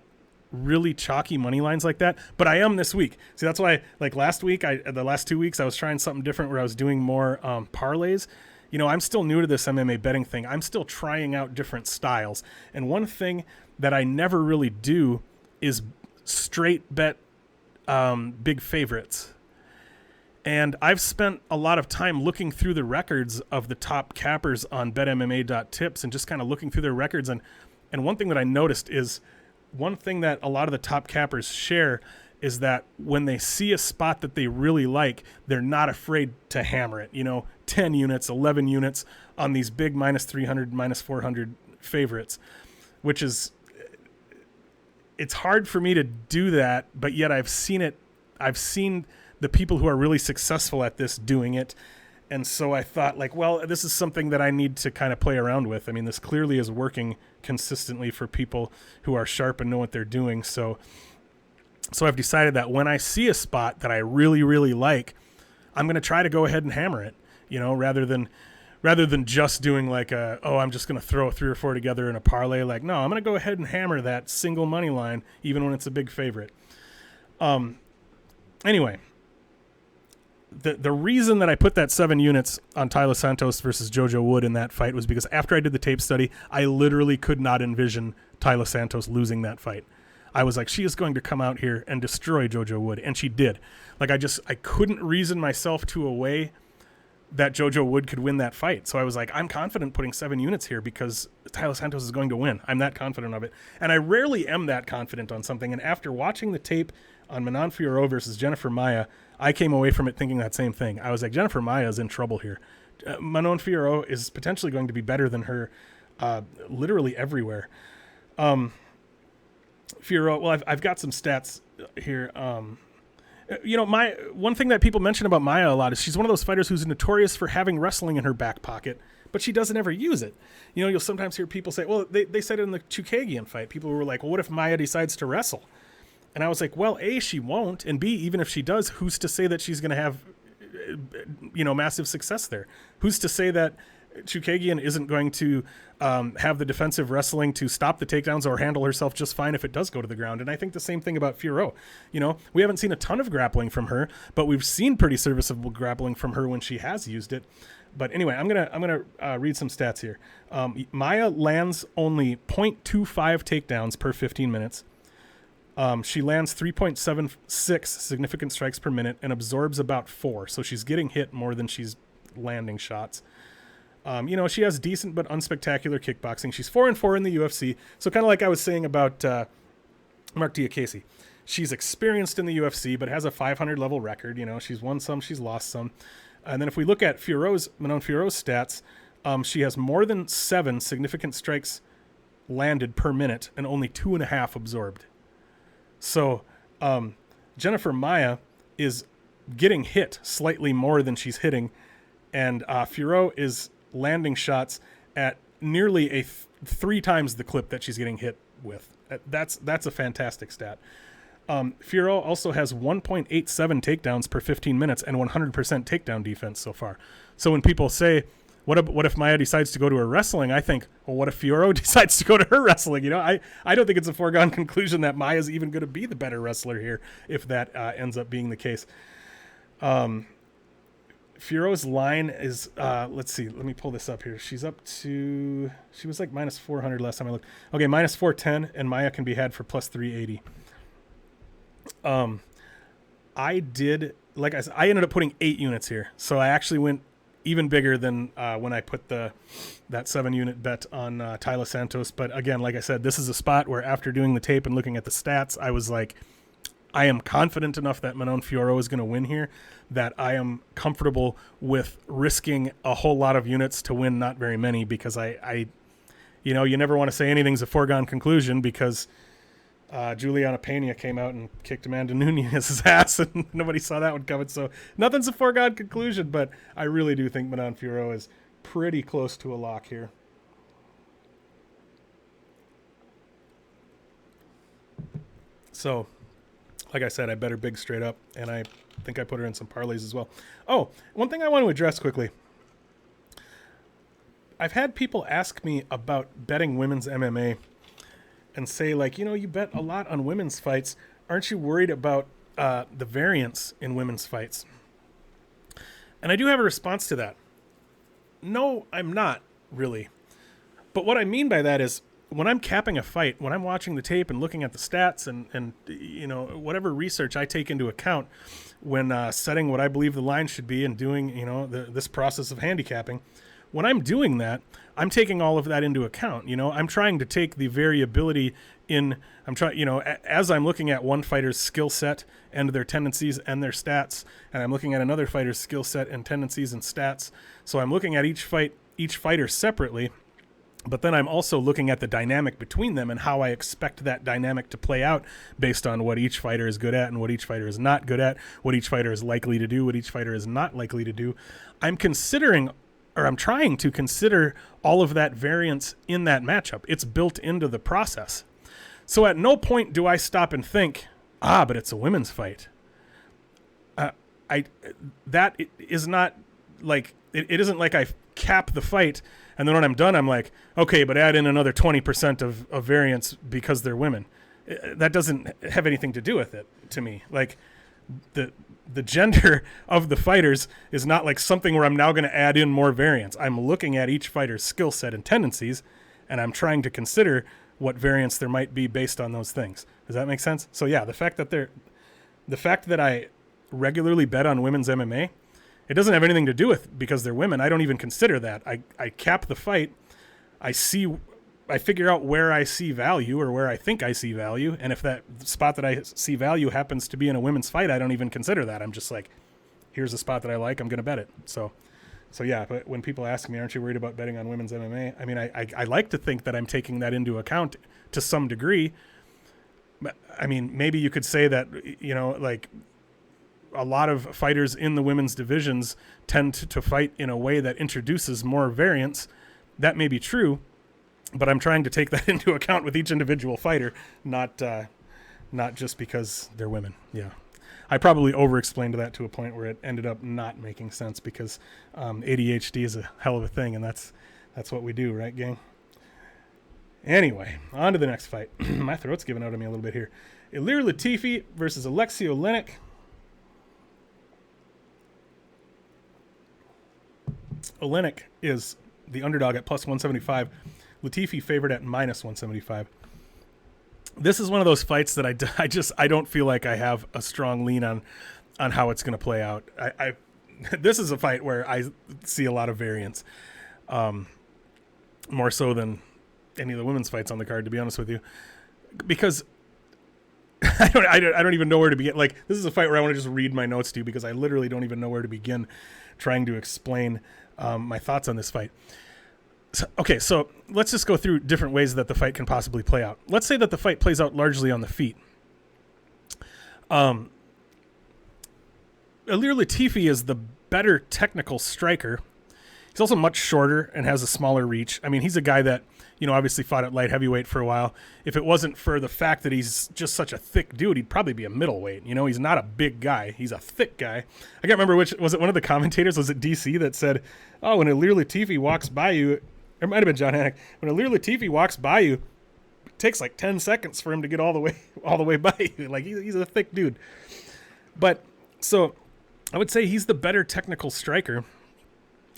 really chalky money lines like that, but I am this week. See, that's why last week, the last 2 weeks, I was trying something different where I was doing more parlays. I'm still new to this MMA betting thing. I'm still trying out different styles. And one thing that I never really do is straight bet big favorites. And I've spent a lot of time looking through the records of the top cappers on betmma.tips and just kind of looking through their records. And one thing that I noticed is one thing that a lot of the top cappers share is that when they see a spot that they really like, they're not afraid to hammer it. 10 units, 11 units on these big minus 300, minus 400 favorites, which is, it's hard for me to do that, but yet I've seen it. I've seen the people who are really successful at this doing it. And so I thought this is something that I need to kind of play around with. I mean, this clearly is working consistently for people who are sharp and know what they're doing. So I've decided that when I see a spot that I really, really like, I'm going to try to go ahead and hammer it, rather than just doing I'm just going to throw 3 or 4 together in a parlay. No, I'm going to go ahead and hammer that single money line, even when it's a big favorite. Anyway, the reason that I put that 7 units on Tyler Santos versus JoJo Wood in that fight was because after I did the tape study, I literally could not envision Tyler Santos losing that fight. I was like, she is going to come out here and destroy JoJo Wood, and she did. I couldn't reason myself to a way that JoJo Wood could win that fight. So I was like, I'm confident putting 7 units here because Tyler Santos is going to win. I'm that confident of it. And I rarely am that confident on something. And after watching the tape on Manon Fiorot versus Jennifer Maia, I came away from it thinking that same thing. I was like, Jennifer Maia is in trouble here. Manon Fiorot is potentially going to be better than her literally everywhere. Fiorot, well, I've got some stats here. My one thing that people mention about Maia a lot is she's one of those fighters who's notorious for having wrestling in her back pocket, but she doesn't ever use it. You'll sometimes hear people say, well, they said it in the Chukagian fight. People were like, well, what if Maia decides to wrestle? And I was like, well, A, she won't, and B, even if she does, who's to say that she's going to have, massive success there? Who's to say that Chukagian isn't going to have the defensive wrestling to stop the takedowns or handle herself just fine if it does go to the ground? And I think the same thing about Fiorot. We haven't seen a ton of grappling from her, but we've seen pretty serviceable grappling from her when she has used it. But anyway, I'm gonna read some stats here. Maia lands only 0.25 takedowns per 15 minutes. She lands 3.76 significant strikes per minute and absorbs about 4. So she's getting hit more than she's landing shots. She has decent but unspectacular kickboxing. She's 4-4 in the UFC. So kind of like I was saying about Mark Diakese. She's experienced in the UFC, but has a 500 level record. She's won some, she's lost some. And then if we look at Manon Fiorot's stats, she has more than 7 significant strikes landed per minute and only 2.5 absorbed. So Jennifer Maia is getting hit slightly more than she's hitting, and Fiorot is landing shots at nearly 3 times the clip that she's getting hit with. That's a fantastic stat. Fiorot also has 1.87 takedowns per 15 minutes and 100% takedown defense so far. So when people say, what if Maia decides to go to her wrestling? I think, well, what if Fiorot decides to go to her wrestling? I don't think it's a foregone conclusion that Maia's even going to be the better wrestler here if that ends up being the case. Fiorot's line is, let's see, let me pull this up here. She was like minus 400 last time I looked. Okay, minus 410, and Maia can be had for plus 380. I ended up putting 8 units here. So I actually went even bigger than when I put that 7-unit bet on Tyler Santos. But again, like I said, this is a spot where after doing the tape and looking at the stats, I was like, I am confident enough that Manon Fiorot is going to win here that I am comfortable with risking a whole lot of units to win not very many, because I you never want to say anything's a foregone conclusion, because Juliana Pena came out and kicked Amanda Nunez's ass, and nobody saw that one coming. So nothing's a foregone conclusion, but I really do think Manon Fiorot is pretty close to a lock here. So, like I said, I bet her big straight up, and I think I put her in some parlays as well. Oh, one thing I want to address quickly. I've had people ask me about betting women's MMA and say, like, you bet a lot on women's fights. Aren't you worried about the variance in women's fights? And I do have a response to that. No, I'm not, really. But what I mean by that is, when I'm capping a fight, when I'm watching the tape and looking at the stats and whatever research I take into account when setting what I believe the line should be and doing, this process of handicapping, when I'm doing that, I'm taking all of that into account. I'm trying to take the variability as I'm looking at one fighter's skill set and their tendencies and their stats, and I'm looking at another fighter's skill set and tendencies and stats. So I'm looking at each fighter separately. But then I'm also looking at the dynamic between them and how I expect that dynamic to play out based on what each fighter is good at and what each fighter is not good at, what each fighter is likely to do, what each fighter is not likely to do. I'm trying to consider all of that variance in that matchup. It's built into the process. So at no point do I stop and think, but it's a women's fight. It isn't like I cap the fight and then when I'm done, I'm like, okay, but add in another 20% of variance because they're women. That doesn't have anything to do with it to me. Like the gender of the fighters is not like something where I'm now going to add in more variance. I'm looking at each fighter's skill set and tendencies, and I'm trying to consider what variance there might be based on those things. Does that make sense? So yeah, the fact that I regularly bet on women's MMA, it doesn't have anything to do with because they're women. I don't even consider that. I cap the fight. I figure out where I see value or where I think I see value. And if that spot that I see value happens to be in a women's fight, I don't even consider that. I'm just like, here's a spot that I like. I'm going to bet it. So yeah, but when people ask me, aren't you worried about betting on women's MMA? I mean, I like to think that I'm taking that into account to some degree. I mean, maybe you could say that, like, a lot of fighters in the women's divisions tend to fight in a way that introduces more variance. That may be true, but I'm trying to take that into account with each individual fighter, not just because they're women. Yeah. I probably over-explained that to a point where it ended up not making sense because ADHD is a hell of a thing, and that's what we do, right, gang? Anyway, on to the next fight. My throat's giving out on me a little bit here. Ilir Latifi versus Oleinik. Oleinik is the underdog at plus 175. Latifi favored at minus 175. This is one of those fights that I don't feel like I have a strong lean on how it's going to play out. This is a fight where I see a lot of variance, more so than any of the women's fights on the card, to be honest with you, because I don't even know where to begin. Like, this is a fight where I want to just read my notes to you because I literally don't even know where to begin trying to explain my thoughts on this fight. So let's just go through different ways that the fight can possibly play out. Let's say that the fight plays out largely on the feet. Ilir Latifi is the better technical striker. He's also much shorter and has a smaller reach. I mean, he's a guy that, obviously fought at light heavyweight for a while. If it wasn't for the fact that he's just such a thick dude, he'd probably be a middleweight. He's not a big guy. He's a thick guy. I can't remember which, was it one of the commentators? Was it DC that said, oh, when Ilir Latifi walks by you, it might have been John Hannock. When Ilir Latifi walks by you, it takes like 10 seconds for him to get all the way by you. Like, he's a thick dude. But so I would say he's the better technical striker,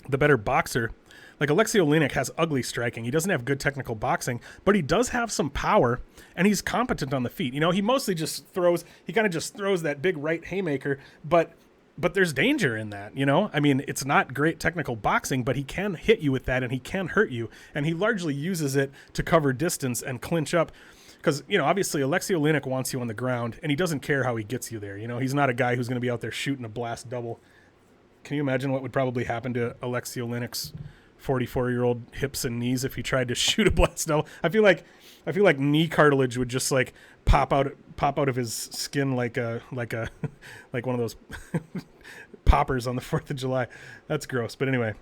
the better boxer. Like, Oleinik has ugly striking. He doesn't have good technical boxing, but he does have some power, and he's competent on the feet. He mostly just throws. He kind of just throws that big right haymaker, but there's danger in that. I mean, it's not great technical boxing, but he can hit you with that, and he can hurt you, and he largely uses it to cover distance and clinch up. Because, obviously, Oleinik wants you on the ground, and he doesn't care how he gets you there. He's not a guy who's going to be out there shooting a blast double. Can you imagine what would probably happen to Oleinik's 44-year-old hips and knees if he tried to shoot a blast double? I feel like knee cartilage would just like pop out of his skin like one of those poppers on the 4th of July. That's gross. But anyway,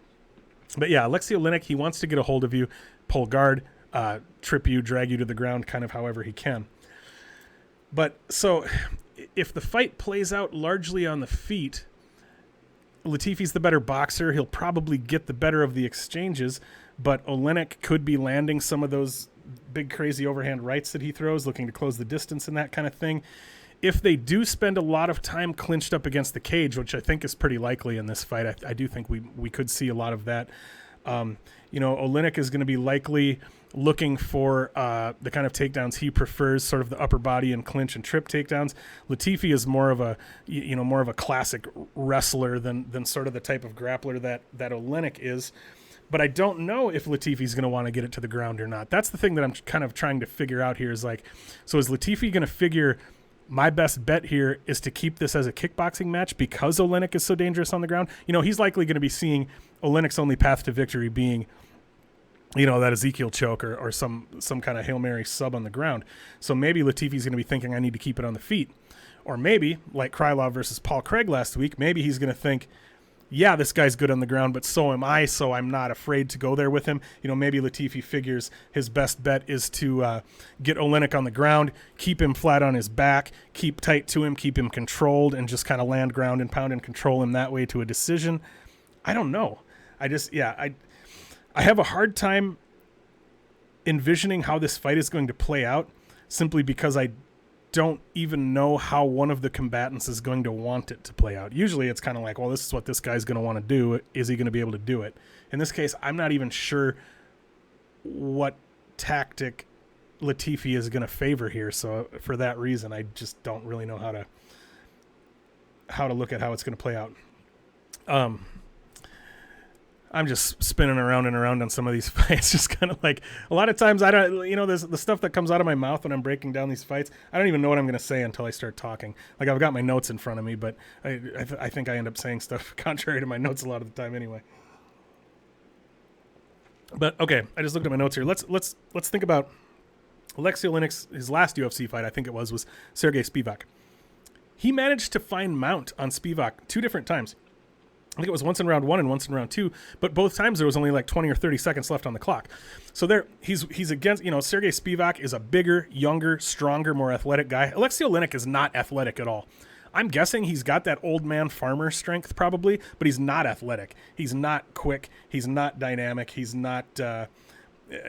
yeah, Oleinik, he wants to get a hold of you, pull guard, trip you, drag you to the ground, kind of however he can. But so if the fight plays out largely on the feet, Latifi's the better boxer. He'll probably get the better of the exchanges, but Oleinik could be landing some of those big crazy overhand rights that he throws, looking to close the distance and that kind of thing. If they do spend a lot of time clinched up against the cage, which I think is pretty likely in this fight, I do think we could see a lot of that. Oleinik is going to be likely looking for the kind of takedowns he prefers, sort of the upper body and clinch and trip takedowns. Latifi is more of a classic wrestler than sort of the type of grappler that Oleinik is. But I don't know if Latifi's going to want to get it to the ground or not. That's the thing that I'm kind of trying to figure out here is like, so is Latifi going to figure my best bet here is to keep this as a kickboxing match because Oleinik is so dangerous on the ground? He's likely going to be seeing Oleinik's only path to victory being, that Ezekiel choke or some kind of Hail Mary sub on the ground. So maybe Latifi's going to be thinking I need to keep it on the feet. Or maybe, like Krylov versus Paul Craig last week, maybe he's going to think, yeah, this guy's good on the ground, but so am I, so I'm not afraid to go there with him. Maybe Latifi figures his best bet is to get Oleinik on the ground, keep him flat on his back, keep tight to him, keep him controlled, and just kind of land ground and pound and control him that way to a decision. I don't know. I have a hard time envisioning how this fight is going to play out simply because I don't even know how one of the combatants is going to want it to play out. Usually it's kind of like, well, this is what this guy's going to want to do. Is he going to be able to do it? In this case, I'm not even sure what tactic Latifi is going to favor here. So for that reason, I just don't really know how to look at how it's going to play out. I'm just spinning around and around on some of these fights. Just kind of like a lot of times I don't, there's the stuff that comes out of my mouth when I'm breaking down these fights. I don't even know what I'm going to say until I start talking. Like I've got my notes in front of me, but I think I end up saying stuff contrary to my notes a lot of the time anyway. But okay, I just looked at my notes here. Let's think about Alexei Oleinik's his last UFC fight. I think it was Sergey Spivak. He managed to find mount on Spivak 2 different times. I think it was once in round 1 and once in round 2, but both times there was only like 20 or 30 seconds left on the clock. So there, he's against, Sergey Spivak is a bigger, younger, stronger, more athletic guy. Alexei Oleinik is not athletic at all. I'm guessing he's got that old man farmer strength probably, but he's not athletic. He's not quick. He's not dynamic. He's not,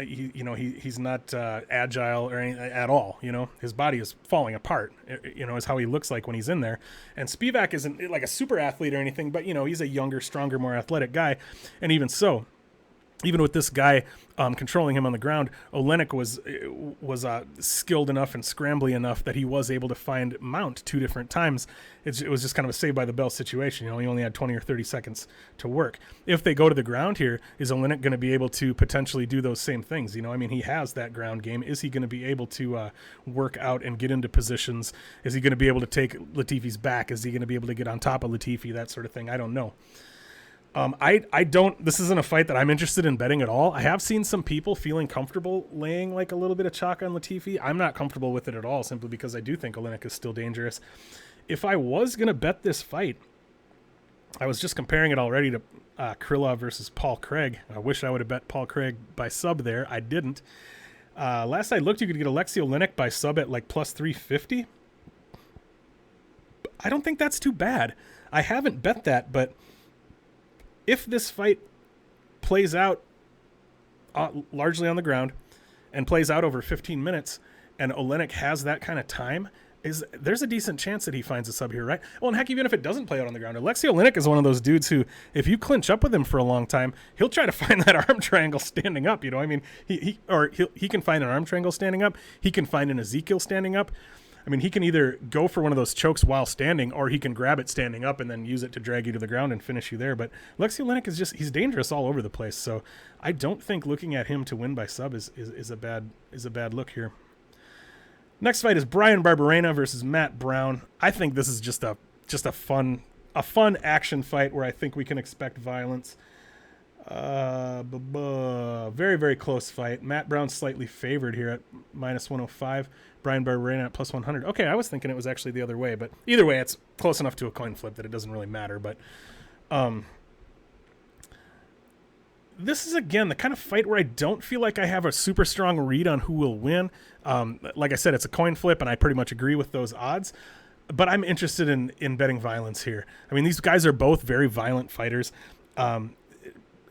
he's not agile or anything at all. His body is falling apart. Is how he looks like when he's in there. And Spivak isn't like a super athlete or anything, but he's a younger, stronger, more athletic guy. And even so, even with this guy controlling him on the ground, Oleinik was skilled enough and scrambly enough that he was able to find mount 2 different times. It was just kind of a saved by the bell situation. He only had 20 or 30 seconds to work. If they go to the ground here, is Oleinik going to be able to potentially do those same things? He has that ground game. Is he going to be able to work out and get into positions? Is he going to be able to take Latifi's back? Is he going to be able to get on top of Latifi? That sort of thing. I don't know. This isn't a fight that I'm interested in betting at all. I have seen some people feeling comfortable laying like a little bit of chalk on Latifi. I'm not comfortable with it at all simply because I do think Oleinik is still dangerous. If I was going to bet this fight, I was just comparing it already to Krylov versus Paul Craig. I wish I would have bet Paul Craig by sub there. I didn't. Last I looked, you could get Alexei Oleinik by sub at like plus 350. I don't think that's too bad. I haven't bet that, but if this fight plays out largely on the ground and plays out over 15 minutes and Oleinik has that kind of time, there's a decent chance that he finds a sub here, right? Well, and heck, even if it doesn't play out on the ground, Alexei Oleinik is one of those dudes who, if you clinch up with him for a long time, he'll try to find that arm triangle standing up. He can find an arm triangle standing up. He can find an Ezekiel standing up. He can either go for one of those chokes while standing, or he can grab it standing up and then use it to drag you to the ground and finish you there. But Alexei Oleinik he's dangerous all over the place. So I don't think looking at him to win by sub is a bad look here. Next fight is Bryan Barberena versus Matt Brown. I think this is just a fun action fight where I think we can expect violence. Very, very close fight. Matt Brown's slightly favored here at minus 105. Bryan Barberena at plus 100. Okay, I was thinking it was actually the other way, but either way, it's close enough to a coin flip that it doesn't really matter. But this is, again, the kind of fight where I don't feel like I have a super strong read on who will win. Like I said, it's a coin flip, and I pretty much agree with those odds. But I'm interested in betting violence here. I mean, these guys are both very violent fighters.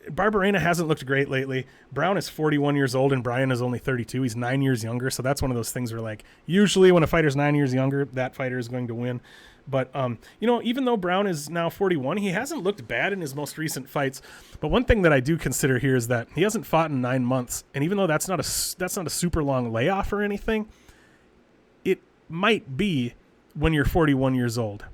Barberena hasn't looked great lately. Brown is 41 years old, and Brian is only 32. He's 9 years younger, so that's one of those things where, like, usually when a fighter's 9 years younger, that fighter is going to win. But, even though Brown is now 41, he hasn't looked bad in his most recent fights. But one thing that I do consider here is that he hasn't fought in 9 months. And even though that's not a super long layoff or anything, it might be when you're 41 years old.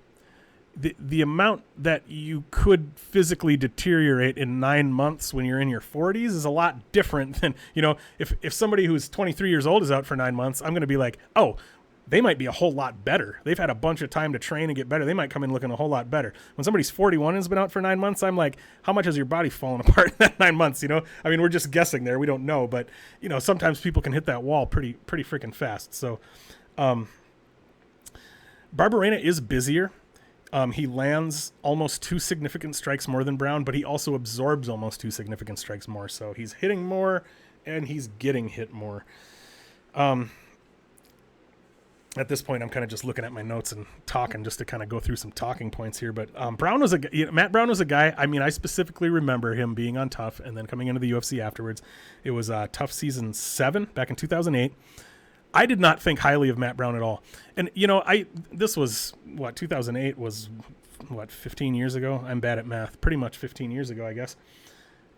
The amount that you could physically deteriorate in 9 months when you're in your 40s is a lot different than, if somebody who's 23 years old is out for 9 months, I'm going to be like, oh, they might be a whole lot better. They've had a bunch of time to train and get better. They might come in looking a whole lot better. When somebody's 41 and has been out for 9 months, I'm like, how much has your body fallen apart in that 9 months? I mean, we're just guessing there. We don't know. But, sometimes people can hit that wall pretty freaking fast. So Barberena is busier. He lands almost 2 significant strikes more than Brown, but he also absorbs almost 2 significant strikes more. So he's hitting more and he's getting hit more. At this point, I'm kind of just looking at my notes and talking just to kind of go through some talking points here. But Matt Brown was a guy. I mean, I specifically remember him being on Tough and then coming into the UFC afterwards. It was Tough season 7 back in 2008. I did not think highly of Matt Brown at all. And, this was 2008 was 15 years ago. I'm bad at math. Pretty much 15 years ago, I guess.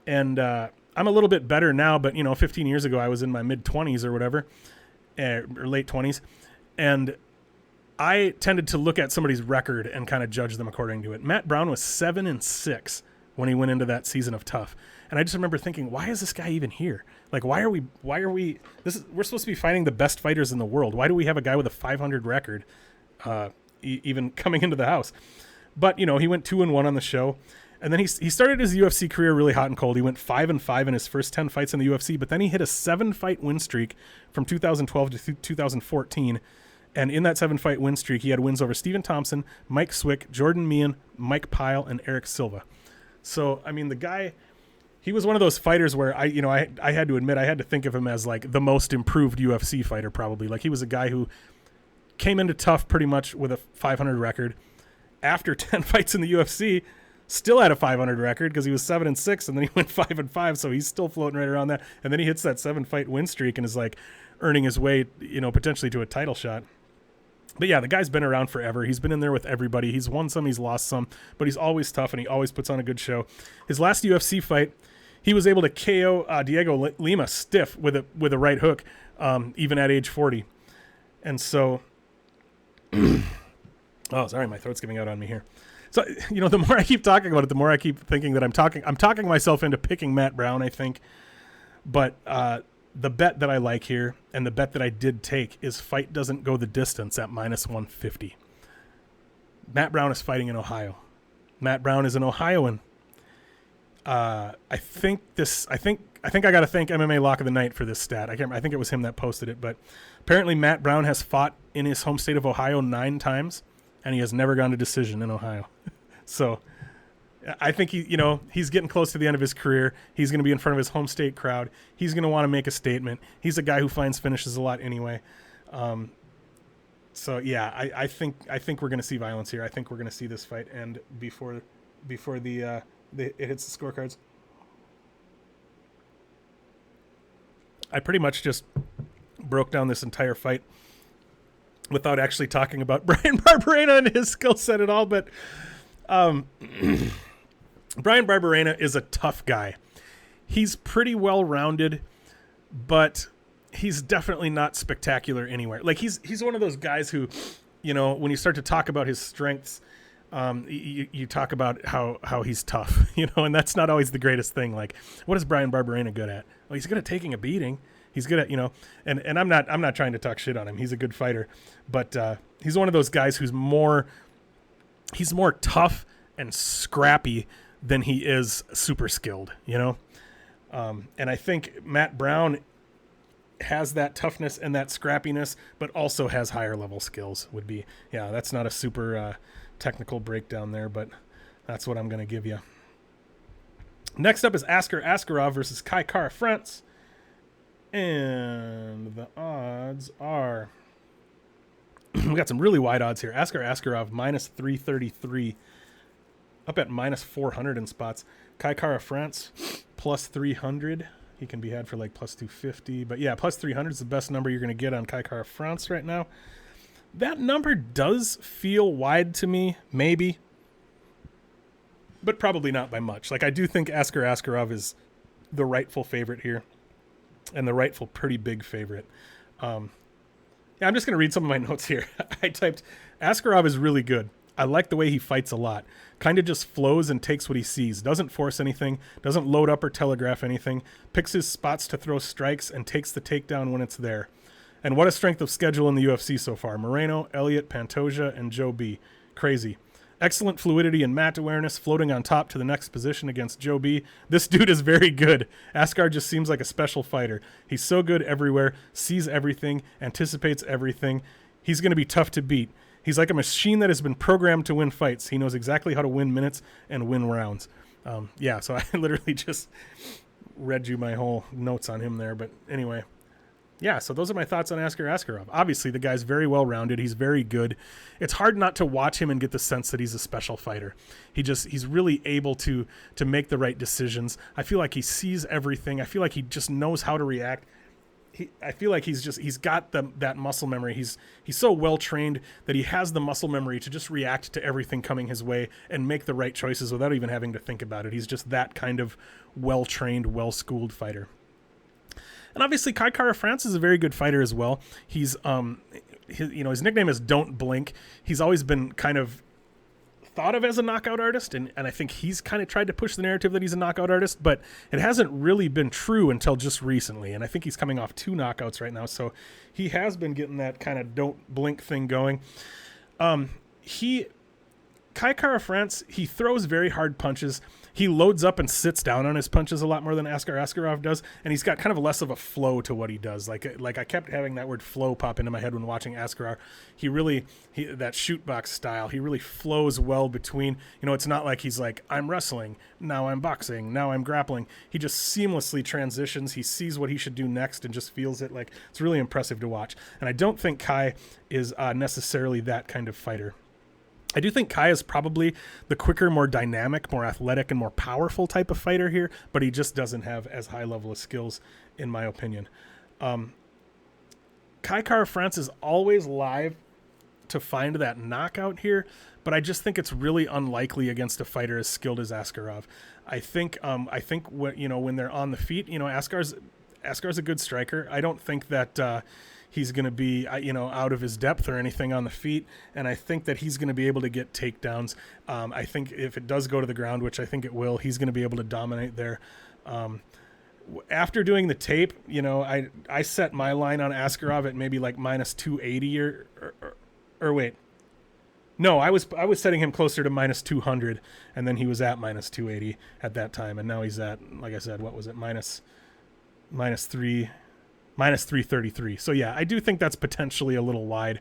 And I'm a little bit better now, but 15 years ago I was in my mid 20s or whatever, or late 20s. And I tended to look at somebody's record and kind of judge them according to it. Matt Brown was 7-6 when he went into that season of Tough. And I just remember thinking, why is this guy even here? Like, we're supposed to be fighting the best fighters in the world. Why do we have a guy with a 500 record, even coming into the house? But, he went 2-1 on the show. And then he started his UFC career really hot and cold. He went 5-5 in his first 10 fights in the UFC, but then he hit a 7-fight win streak from 2012 to 2014. And in that 7-fight win streak, he had wins over Stephen Thompson, Mike Swick, Jordan Meehan, Mike Pyle, and Erik Silva. So, I mean, the guy, he was one of those fighters where I had to admit, I had to think of him as like the most improved UFC fighter probably. Like, he was a guy who came into Tough pretty much with a 500 record. After 10 fights in the UFC, still had a 500 record because he was 7-6 and then he went 5-5. So he's still floating right around that. And then he hits that 7-fight win streak and is like earning his way, potentially to a title shot. But yeah, the guy's been around forever. He's been in there with everybody. He's won some, he's lost some, but he's always tough and he always puts on a good show. His last UFC fight, he was able to KO Diego Lima stiff with a right hook, even at age 40. And so, oh, sorry, my throat's giving out on me here. So, the more I keep talking about it, the more I keep thinking that I'm talking myself into picking Matt Brown, I think. But the bet that I like here, and the bet that I did take, is fight doesn't go the distance at -150. Matt Brown is fighting in Ohio. Matt Brown is an Ohioan. I think I got to thank MMA Lock of the Night for this stat. I think it was him that posted it, but apparently Matt Brown has fought in his home state of Ohio 9 times, and he has never gone to decision in Ohio. So I think he's getting close to the end of his career. He's going to be in front of his home state crowd. He's going to want to make a statement. He's a guy who finds finishes a lot anyway. So yeah, I think we're going to see violence here. I think we're going to see this fight end before it hits the scorecards. I pretty much just broke down this entire fight without actually talking about Brian Barberena and his skill set at all, but Brian Barberena is a tough guy. He's pretty well-rounded, but he's definitely not spectacular anywhere. Like, he's one of those guys who, when you start to talk about his strengths, you talk about how he's tough, and that's not always the greatest thing. Like, what is Brian Barberena good at? Well, he's good at taking a beating. He's good at, and I'm not trying to talk shit on him. He's a good fighter, but he's one of those guys who's more tough and scrappy than he is super skilled, and I think Matt Brown has that toughness and that scrappiness, but also has higher level skills. That's not a super technical breakdown there, but that's what I'm going to give you. Next up is Askarov versus Kai Kara-France. And the odds are... we got some really wide odds here. Askarov minus 333. Up at minus 400 in spots. Kai Kara-France plus 300. He can be had for like plus 250. But yeah, plus 300 is the best number you're going to get on Kai Kara-France right now. That number does feel wide to me, maybe. But probably not by much. Like, I do think Askarov is the rightful favorite here. And the rightful pretty big favorite. Yeah, I'm just going to read some of my notes here. I typed, Askarov is really good. I like the way he fights a lot. Kind of just flows and takes what he sees. Doesn't force anything. Doesn't load up or telegraph anything. Picks his spots to throw strikes and takes the takedown when it's there. And what a strength of schedule in the UFC so far. Moreno, Elliott, Pantoja, and Joe B. Crazy. Excellent fluidity and mat awareness, floating on top to the next position against Joe B. This dude is very good. Askar just seems like a special fighter. He's so good everywhere, sees everything, anticipates everything. He's going to be tough to beat. He's like a machine that has been programmed to win fights. He knows exactly how to win minutes and win rounds. Yeah, so I literally just read you my whole notes on him there. But anyway, yeah, so those are my thoughts on Askarov. Obviously, the guy's very well-rounded. He's very good. It's hard not to watch him and get the sense that he's a special fighter. He's really able to make the right decisions. I feel like he sees everything. I feel like he just knows how to react. I feel like he's got that muscle memory. He's so well trained that he has the muscle memory to just react to everything coming his way and make the right choices without even having to think about it. He's just that kind of well trained, well schooled fighter. And obviously, Kai Kara-France is a very good fighter as well. He's his nickname is Don't Blink. He's always been kind of thought of as a knockout artist, and I think he's kind of tried to push the narrative that he's a knockout artist, but it hasn't really been true until just recently, and I think he's coming off 2 knockouts right now, so he has been getting that kind of don't blink thing going. Kai Kara-France, he throws very hard punches. He loads up and sits down on his punches a lot more than Askarov does, and he's got kind of less of a flow to what he does. Like I kept having that word flow pop into my head when watching Askarov. That shoot box style, he really flows well between, it's not like he's like, I'm wrestling, now I'm boxing, now I'm grappling. He just seamlessly transitions. He sees what he should do next and just feels it. Like, it's really impressive to watch. And I don't think Kai is necessarily that kind of fighter. I do think Kai is probably the quicker, more dynamic, more athletic, and more powerful type of fighter here, but he just doesn't have as high level of skills, in my opinion. Kai Kara-France is always live to find that knockout here, but I just think it's really unlikely against a fighter as skilled as Askarov. I think when they're on the feet, Askar's a good striker. I don't think that he's going to be, out of his depth or anything on the feet, and I think that he's going to be able to get takedowns. I think if it does go to the ground, which I think it will, he's going to be able to dominate there. After doing the tape, I set my line on Askarov at maybe like minus 280 or wait. No, I was setting him closer to minus 200, and then he was at minus 280 at that time, and now he's at, like I said, what was it, minus 333. So yeah, I do think that's potentially a little wide.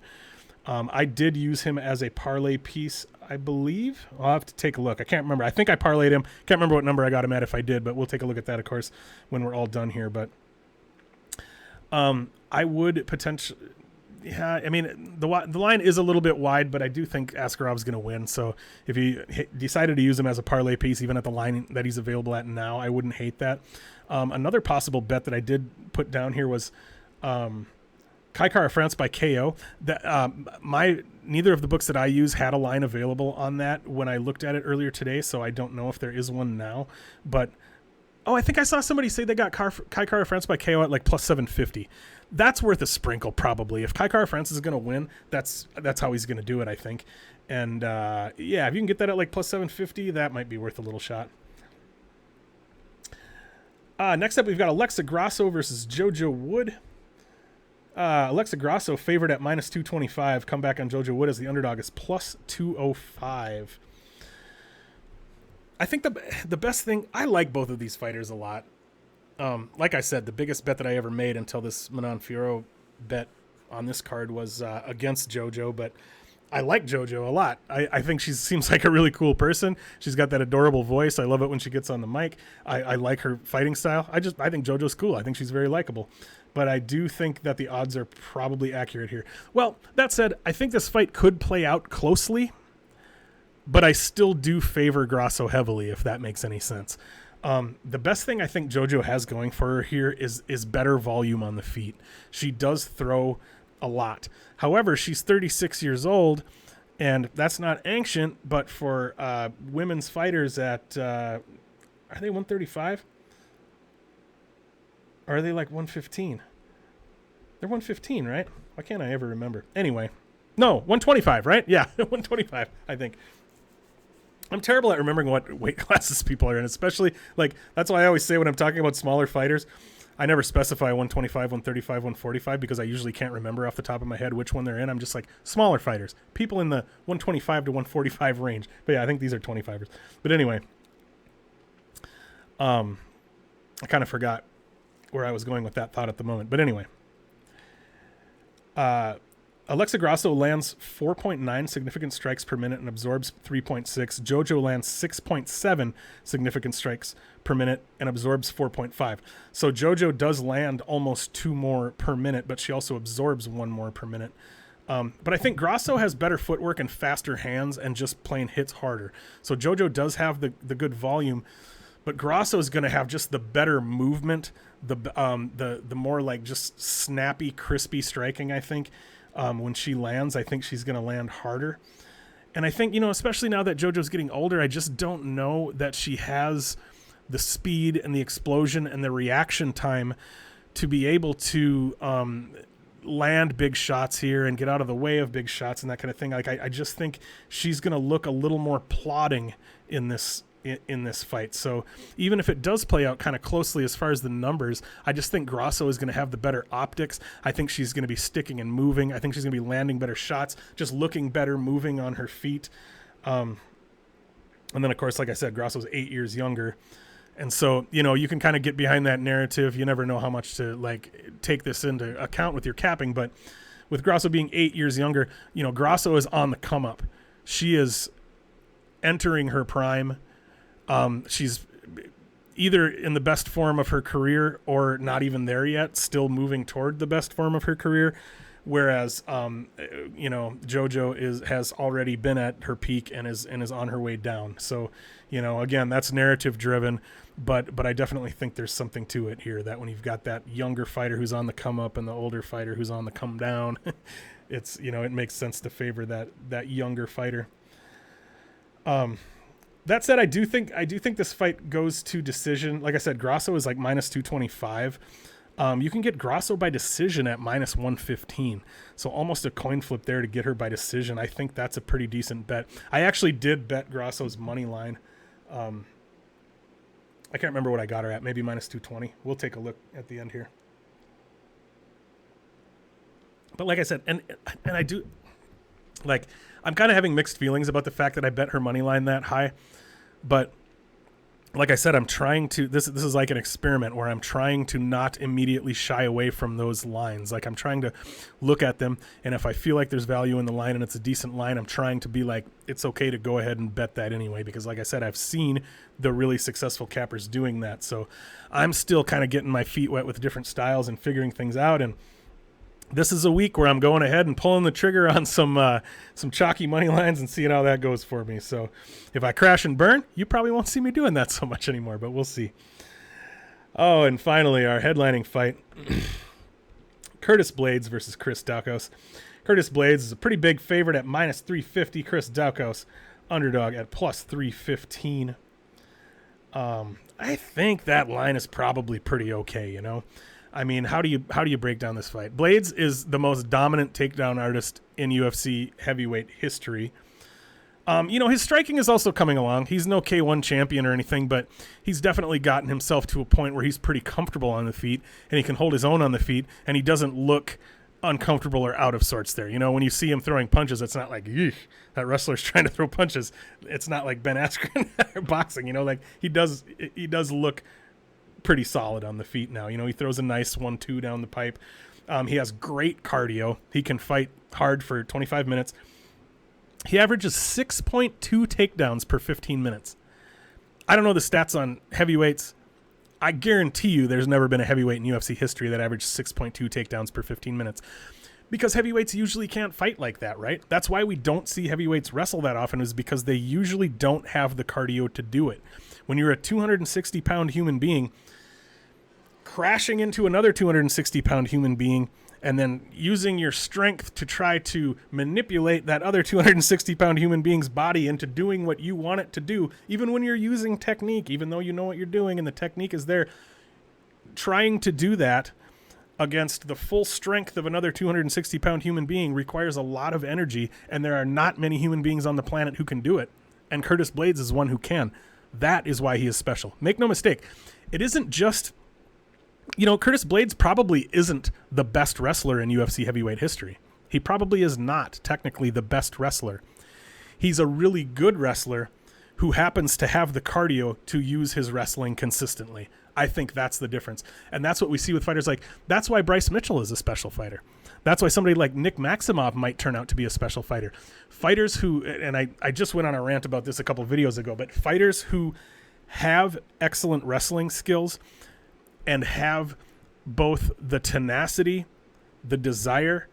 I did use him as a parlay piece, I believe. I'll have to take a look. I can't remember. I think I parlayed him. Can't remember what number I got him at if I did, but we'll take a look at that, of course, when we're all done here. But I would potentially... Yeah, I mean, the line is a little bit wide, but I do think Askarov's going to win. So if you decided to use him as a parlay piece, even at the line that he's available at now, I wouldn't hate that. Another possible bet that I did put down here was Kai Kara-France by KO. Neither of the books that I use had a line available on that when I looked at it earlier today, so I don't know if there is one now. But I think I saw somebody say they got Kai Kara-France by KO at like plus 750. That's worth a sprinkle probably. If Kai Kara-France is going to win, that's how he's going to do it, I think. And if you can get that at like plus 750, that might be worth a little shot. Next up, we've got Alexa Grasso versus JoJo Wood. Alexa Grasso favored at minus 225. Comeback on JoJo Wood as the underdog is plus 205. I think the best thing, I like both of these fighters a lot. Like I said, the biggest bet that I ever made until this Manon Fiorot bet on this card was against JoJo, but I like JoJo a lot. I think she seems like a really cool person. She's got that adorable voice. I love it when she gets on the mic. I like her fighting style. I think JoJo's cool. I think she's very likable. But I do think that the odds are probably accurate here. Well, that said, I think this fight could play out closely, but I still do favor Grasso heavily, if that makes any sense. The best thing I think JoJo has going for her here is better volume on the feet. She does throw a lot. However, she's 36 years old, and that's not ancient, but for women's fighters at, are they 135? Or are they like 115? They're 115, right? Why can't I ever remember? Anyway, no, 125, right? Yeah, 125, I think. I'm terrible at remembering what weight classes people are in, especially, like, that's why I always say when I'm talking about smaller fighters, I never specify 125, 135, 145 because I usually can't remember off the top of my head which one they're in. I'm just like, smaller fighters, people in the 125 to 145 range. But yeah, I think these are 25ers. But anyway, I kind of forgot where I was going with that thought at the moment. But anyway, Alexa Grasso lands 4.9 significant strikes per minute and absorbs 3.6. JoJo lands 6.7 significant strikes per minute and absorbs 4.5. So JoJo does land almost 2 more per minute, but she also absorbs 1 more per minute. But I think Grasso has better footwork and faster hands and just plain hits harder. So JoJo does have the good volume, but Grasso is going to have just the better movement, the more like just snappy, crispy striking, I think. When she lands, I think she's going to land harder. And I think, especially now that JoJo's getting older, I just don't know that she has the speed and the explosion and the reaction time to be able to land big shots here and get out of the way of big shots and that kind of thing. Like, I just think she's going to look a little more plodding in this fight. So even if it does play out kind of closely as far as the numbers, I just think Grasso is going to have the better optics. I think she's going to be sticking and moving. I think she's going to be landing better shots, just looking better, moving on her feet. And then, of course, like I said, Grasso's 8 years younger. And so, you can kind of get behind that narrative. You never know how much to take this into account with your capping. But with Grasso being 8 years younger, Grasso is on the come up. She is entering her prime. She's either in the best form of her career or not even there yet, still moving toward the best form of her career. Whereas, JoJo has already been at her peak and is on her way down. So, again, that's narrative driven, but I definitely think there's something to it here that when you've got that younger fighter who's on the come up and the older fighter who's on the come down, it's, it makes sense to favor that younger fighter. That said, I do think this fight goes to decision. Like I said, Grasso is like minus 225. You can get Grasso by decision at minus 115. So almost a coin flip there to get her by decision. I think that's a pretty decent bet. I actually did bet Grasso's money line. I can't remember what I got her at. Maybe minus 220. We'll take a look at the end here. But like I said, and I do, like, I'm kind of having mixed feelings about the fact that I bet her money line that high. But like I said, I'm trying to, this is like an experiment where I'm trying to not immediately shy away from those lines. Like, I'm trying to look at them, and if I feel like there's value in the line and it's a decent line, I'm trying to be like, it's okay to go ahead and bet that anyway, because like I said, I've seen the really successful cappers doing that. So I'm still kind of getting my feet wet with different styles and figuring things out. And this is a week where I'm going ahead and pulling the trigger on some chalky money lines and seeing how that goes for me. So if I crash and burn, you probably won't see me doing that so much anymore, but we'll see. Oh, and finally, our headlining fight, Curtis Blaydes versus Chris Daukaus. Curtis Blaydes is a pretty big favorite at minus 350. Chris Daukaus, underdog at plus 315. I think that line is probably pretty okay, I mean, how do you break down this fight? Blaydes is the most dominant takedown artist in UFC heavyweight history. His striking is also coming along. He's no K1 champion or anything, but he's definitely gotten himself to a point where he's pretty comfortable on the feet and he can hold his own on the feet, and he doesn't look uncomfortable or out of sorts there. When you see him throwing punches, it's not like, that wrestler's trying to throw punches. It's not like Ben Askren or boxing, like he does look pretty solid on the feet now. He throws a nice 1-2 down the pipe. He has great cardio. He can fight hard for 25 minutes. He averages 6.2 takedowns per 15 minutes. I don't know the stats on heavyweights. I guarantee you there's never been a heavyweight in UFC history that averaged 6.2 takedowns per 15 minutes. Because heavyweights usually can't fight like that, right? That's why we don't see heavyweights wrestle that often, is because they usually don't have the cardio to do it. When you're a 260-pound human being, crashing into another 260-pound human being and then using your strength to try to manipulate that other 260-pound human being's body into doing what you want it to do, even when you're using technique, even though you know what you're doing and the technique is there, trying to do that against the full strength of another 260-pound human being requires a lot of energy, and there are not many human beings on the planet who can do it, and Curtis Blaydes is one who can. That is why he is special. Make no mistake, it isn't just... Curtis Blaydes probably isn't the best wrestler in UFC heavyweight history. He probably is not technically the best wrestler. He's a really good wrestler who happens to have the cardio to use his wrestling consistently. I think that's the difference. And that's what we see with fighters like... That's why Bryce Mitchell is a special fighter. That's why somebody like Nick Maximov might turn out to be a special fighter. Fighters who... And I just went on a rant about this a couple videos ago, but fighters who have excellent wrestling skills and have both the tenacity, the desire,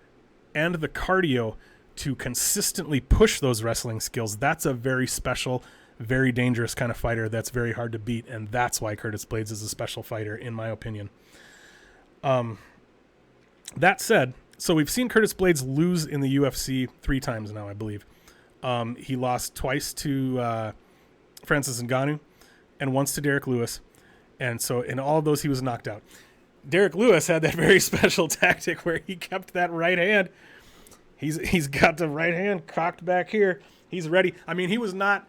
and the cardio to consistently push those wrestling skills, that's a very special, very dangerous kind of fighter that's very hard to beat, and that's why Curtis Blaydes is a special fighter, in my opinion. That said, so we've seen Curtis Blaydes lose in the UFC 3 times now, I believe. He lost twice to Francis Ngannou and once to Derek Lewis. And so in all of those, he was knocked out. Derek Lewis had that very special tactic where he kept that right hand. He's got the right hand cocked back here. He's ready. I mean, he was not...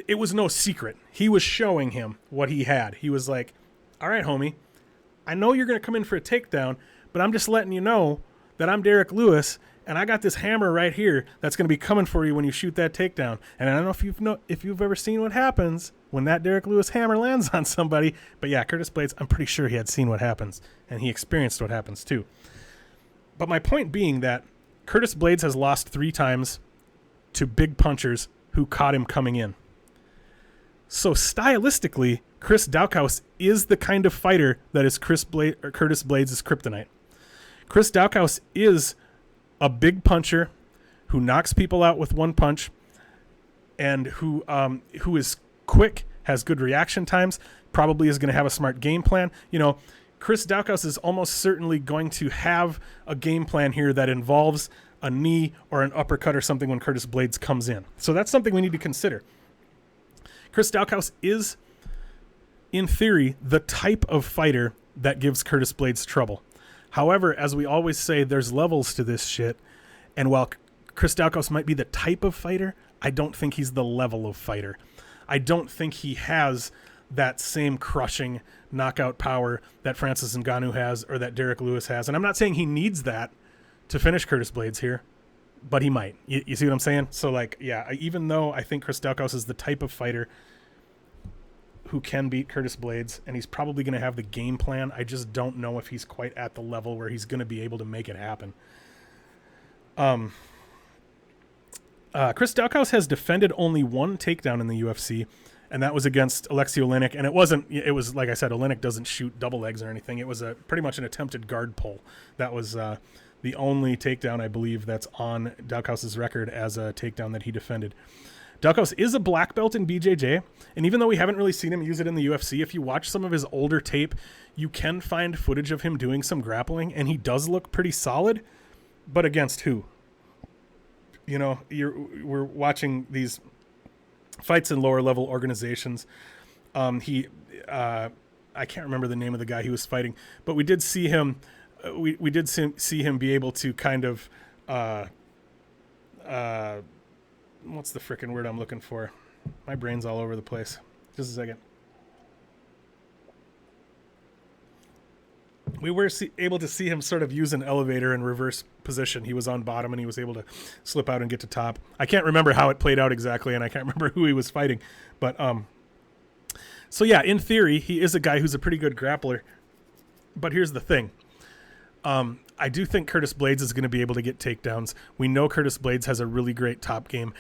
It was no secret. He was showing him what he had. He was like, all right, homie, I know you're going to come in for a takedown, but I'm just letting you know that I'm Derek Lewis, and I got this hammer right here that's going to be coming for you when you shoot that takedown. And I don't know if you've ever seen what happens when that Derek Lewis hammer lands on somebody. But yeah, Curtis Blaydes, I'm pretty sure he had seen what happens, and he experienced what happens too. But my point being that Curtis Blaydes has lost 3 times to big punchers who caught him coming in. So stylistically, Chris Daukaus is the kind of fighter that is Curtis Blaydes' kryptonite. Chris Daukaus is a big puncher who knocks people out with one punch, and who is quick, has good reaction times, probably is going to have a smart game plan. Chris Daukaus is almost certainly going to have a game plan here that involves a knee or an uppercut or something when Curtis Blaydes comes in. So that's something we need to consider. Chris Daukaus is, in theory, the type of fighter that gives Curtis Blaydes trouble. However, as we always say, there's levels to this shit. And while Chris Daukaus might be the type of fighter, I don't think he's the level of fighter. I don't think he has that same crushing knockout power that Francis Ngannou has or that Derek Lewis has. And I'm not saying he needs that to finish Curtis Blaydes here, but he might. You see what I'm saying? So, even though I think Chris Daukaus is the type of fighter who can beat Curtis Blaydes, and he's probably going to have the game plan, I just don't know if he's quite at the level where he's going to be able to make it happen. Chris Daukaus has defended only one takedown in the UFC, and that was against Alexei Oleinik. And it was like I said, Oleinik doesn't shoot double legs or anything. It was pretty much an attempted guard pull. That was the only takedown, I believe, that's on Daukaus' record as a takedown that he defended. Daukaus is a black belt in BJJ, and even though we haven't really seen him use it in the UFC, if you watch some of his older tape, you can find footage of him doing some grappling, and he does look pretty solid. But against who? We're watching these fights in lower level organizations. I can't remember the name of the guy he was fighting, but we did see him. We did see him be able to kind of what's the frickin' word I'm looking for? My brain's all over the place. Just a second. We were able to see him sort of use an elevator in reverse position. He was on bottom and he was able to slip out and get to top. I can't remember how it played out exactly, and I can't remember who he was fighting. But so yeah, in theory, he is a guy who's a pretty good grappler. But here's the thing. I do think Curtis Blaydes is going to be able to get takedowns. We know Curtis Blaydes has a really great top game.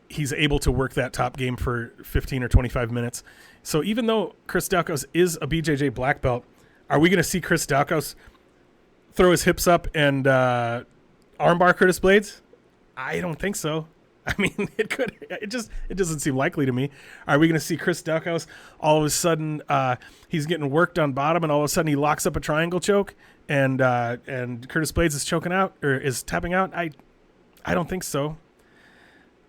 He's able to work that top game for 15 or 25 minutes. So even though Chris Daukaus is a BJJ black belt, are we going to see Chris Daukaus throw his hips up and armbar Curtis Blaydes? I don't think so. I mean, it could. It doesn't seem likely to me. Are we going to see Chris Daukaus all of a sudden he's getting worked on bottom, and all of a sudden he locks up a triangle choke, and Curtis Blaydes is choking out or is tapping out? I don't think so.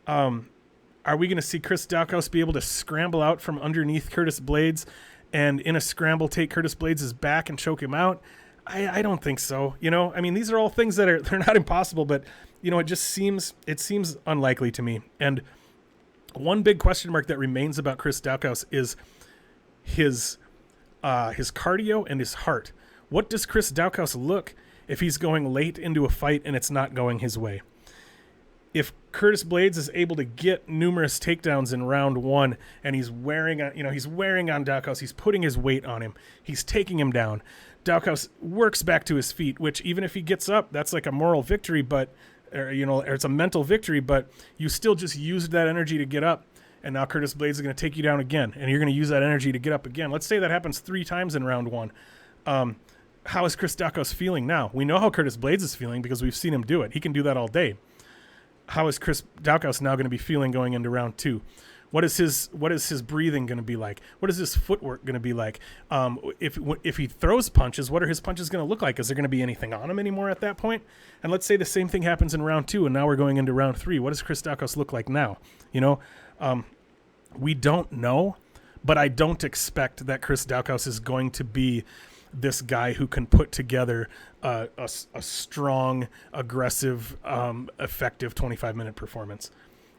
Are we going to see Chris Daukaus be able to scramble out from underneath Curtis Blaydes, and in a scramble take Curtis Blaydes' back and choke him out? I don't think so. You know, I mean, these are all things that they're not impossible, but you know, it seems unlikely to me. And one big question mark that remains about Chris Daukaus is his cardio and his heart. What does Chris Daukaus look if he's going late into a fight and it's not going his way? If Curtis Blaydes is able to get numerous takedowns in round one, and he's wearing on Daukaus, he's putting his weight on him, he's taking him down. Daukaus works back to his feet, which even if he gets up, that's like a moral victory, or it's a mental victory, but you still just used that energy to get up, and now Curtis Blaydes is going to take you down again, and you're going to use that energy to get up again. Let's say that happens 3 times in round one. How is Chris Daukaus feeling now? We know how Curtis Blaydes is feeling because we've seen him do it. He can do that all day. How is Chris Daukaus now going to be feeling going into round 2? What is his breathing going to be like? What is his footwork going to be like? If he throws punches, what are his punches going to look like? Is there going to be anything on him anymore at that point? And let's say the same thing happens in round 2, and now we're going into round 3. What does Chris Daukaus look like now? You know, we don't know, but I don't expect that Chris Daukaus is going to be this guy who can put together a strong, aggressive, effective 25-minute performance.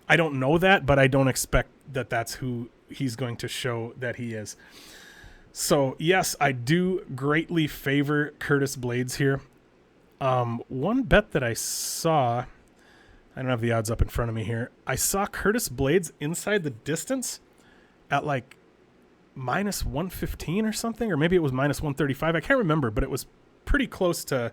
I don't know that, but I don't expect that that's who he's going to show that he is. So, yes, I do greatly favor Curtis Blaydes here. One bet that I saw, I don't have the odds up in front of me here. I saw Curtis Blaydes inside the distance at like minus 115 or something, or maybe it was minus 135. I can't remember, but it was pretty close to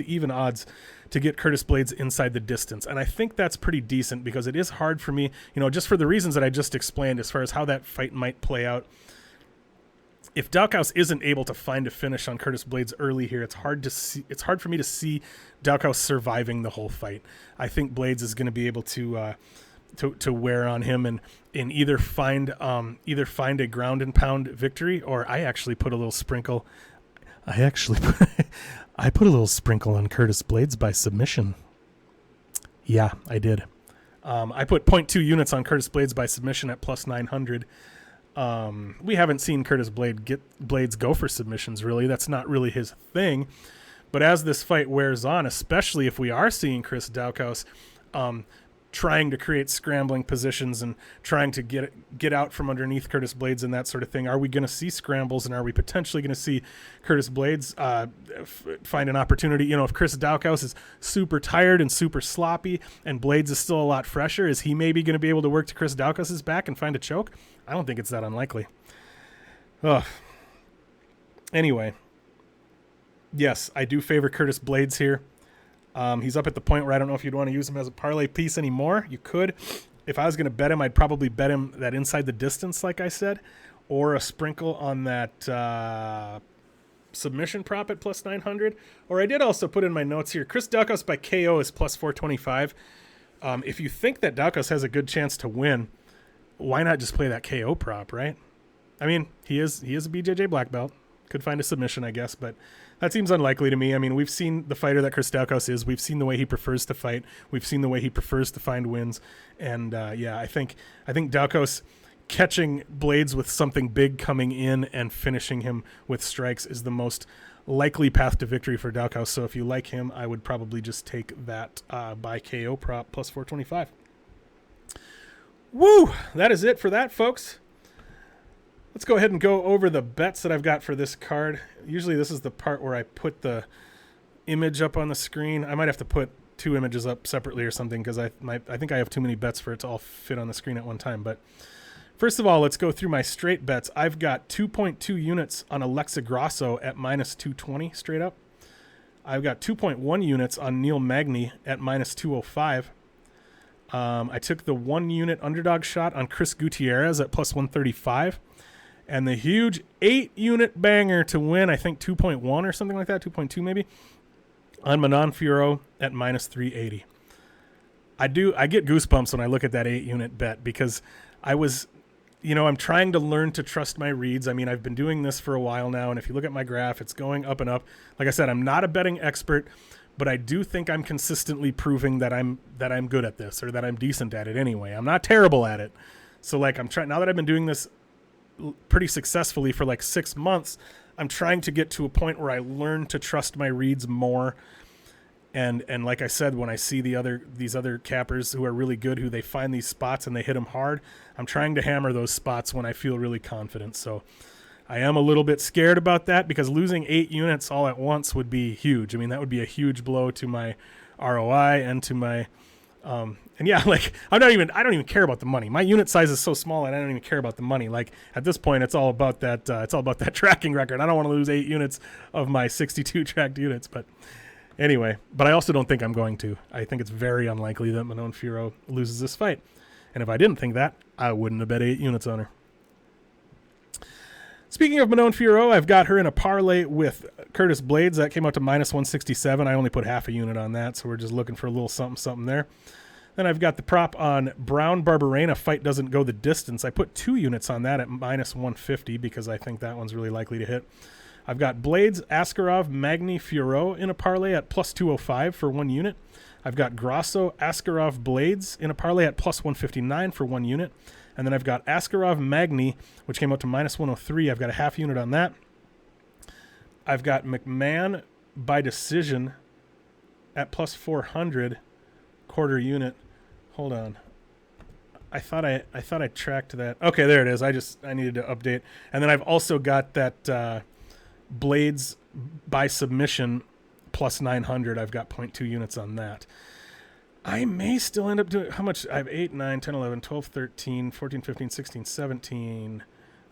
even odds to get Curtis Blaydes inside the distance. And I think that's pretty decent because it is hard for me, you know, just for the reasons that I just explained as far as how that fight might play out. If Daukaus isn't able to find a finish on Curtis Blaydes early here, it's hard for me to see Daukaus surviving the whole fight. I think Blaydes is going to be able to wear on him and either find a ground and pound victory, or I actually put a little sprinkle. I put a little sprinkle on Curtis Blaydes by submission. Yeah, I did. I put 0.2 units on Curtis Blaydes by submission at plus 900. We haven't seen Curtis Blaydes go for submissions, really. That's not really his thing. But as this fight wears on, especially if we are seeing Chris Daukaus trying to create scrambling positions and trying to get out from underneath Curtis Blaydes and that sort of thing, are we going to see scrambles, and are we potentially going to see Curtis Blaydes find an opportunity? You know, if Chris Daukaus is super tired and super sloppy and Blaydes is still a lot fresher, is he maybe going to be able to work to Chris Daukaus' back and find a choke? I don't think it's that unlikely. Anyway, yes, I do favor Curtis Blaydes here. He's up at the point where I don't know if you'd want to use him as a parlay piece anymore. You could. If I was going to bet him, I'd probably bet him that inside the distance, like I said, or a sprinkle on that submission prop at plus 900. Or I did also put in my notes here, Chris Daukaus by KO is plus 425. If you think that Daukaus has a good chance to win, why not just play that KO prop, right? I mean, he is a BJJ black belt. Could find a submission, I guess, but that seems unlikely to me. I mean, we've seen the fighter that Chris Daukaus is. We've seen the way he prefers to fight. We've seen the way he prefers to find wins. And I think Daukaus catching Blaydes with something big coming in and finishing him with strikes is the most likely path to victory for Daukaus. So if you like him, I would probably just take that by KO prop plus 425. Woo! That is it for that, folks. Let's go ahead and go over the bets that I've got for this card. Usually this is the part where I put the image up on the screen. I might have to put 2 images up separately or something because I think I have too many bets for it to all fit on the screen at one time. But First of all, let's go through my straight bets. I've got 2.2 units on Alexa Grasso at minus 220 straight up. I've got 2.1 units on Neil Magny at minus 205. I took the 1 unit underdog shot on Chris Gutierrez at plus 135. And the huge 8 unit banger to win, I think 2.1 or something like that, 2.2 maybe, on Manon Fiorot at minus 380. I get goosebumps when I look at that 8 unit bet because I'm trying to learn to trust my reads. I mean, I've been doing this for a while now, and if you look at my graph, it's going up and up. Like I said, I'm not a betting expert, but I do think I'm consistently proving that I'm good at this, or that I'm decent at it anyway. I'm not terrible at it. So like I'm trying, now that I've been doing this pretty successfully for like 6 months, I'm trying to get to a point where I learn to trust my reads more. And like I said, when I see these other cappers who are really good, who they find these spots and they hit them hard, I'm trying to hammer those spots when I feel really confident. So I am a little bit scared about that because losing 8 units all at once would be huge. I mean, that would be a huge blow to my ROI and to my like I don't even care about the money. My unit size is so small and I don't even care about the money. Like at this point, it's all about that tracking record. I don't want to lose 8 units of my 62 tracked units, but anyway, but I also don't think I'm going to. I think it's very unlikely that Manon Fiorot loses this fight. And if I didn't think that, I wouldn't have bet 8 units on her. Speaking of Manon Fiorot, I've got her in a parlay with Curtis Blaydes. That came out to minus 167. I only put half a unit on that, so we're just looking for a little something there. Then I've got the prop on Brown Barberena, fight doesn't go the distance. I put 2 units on that at minus 150 because I think that one's really likely to hit. I've got Blaydes, Askarov, Magny, Fiorot in a parlay at plus 205 for 1 unit. I've got Grasso, Askarov, Blaydes in a parlay at plus 159 for 1 unit. And then I've got Askarov, Magny, which came out to minus 103. I've got a half unit on that. I've got McMann by decision at plus 400, quarter unit. Hold on. I thought I tracked that. Okay, there it is. I needed to update. And then I've also got that Blaydes by submission plus 900. I've got 0.2 units on that. I may still end up doing how much? I have 8, 9, 10, 11, 12, 13, 14, 15, 16, 17.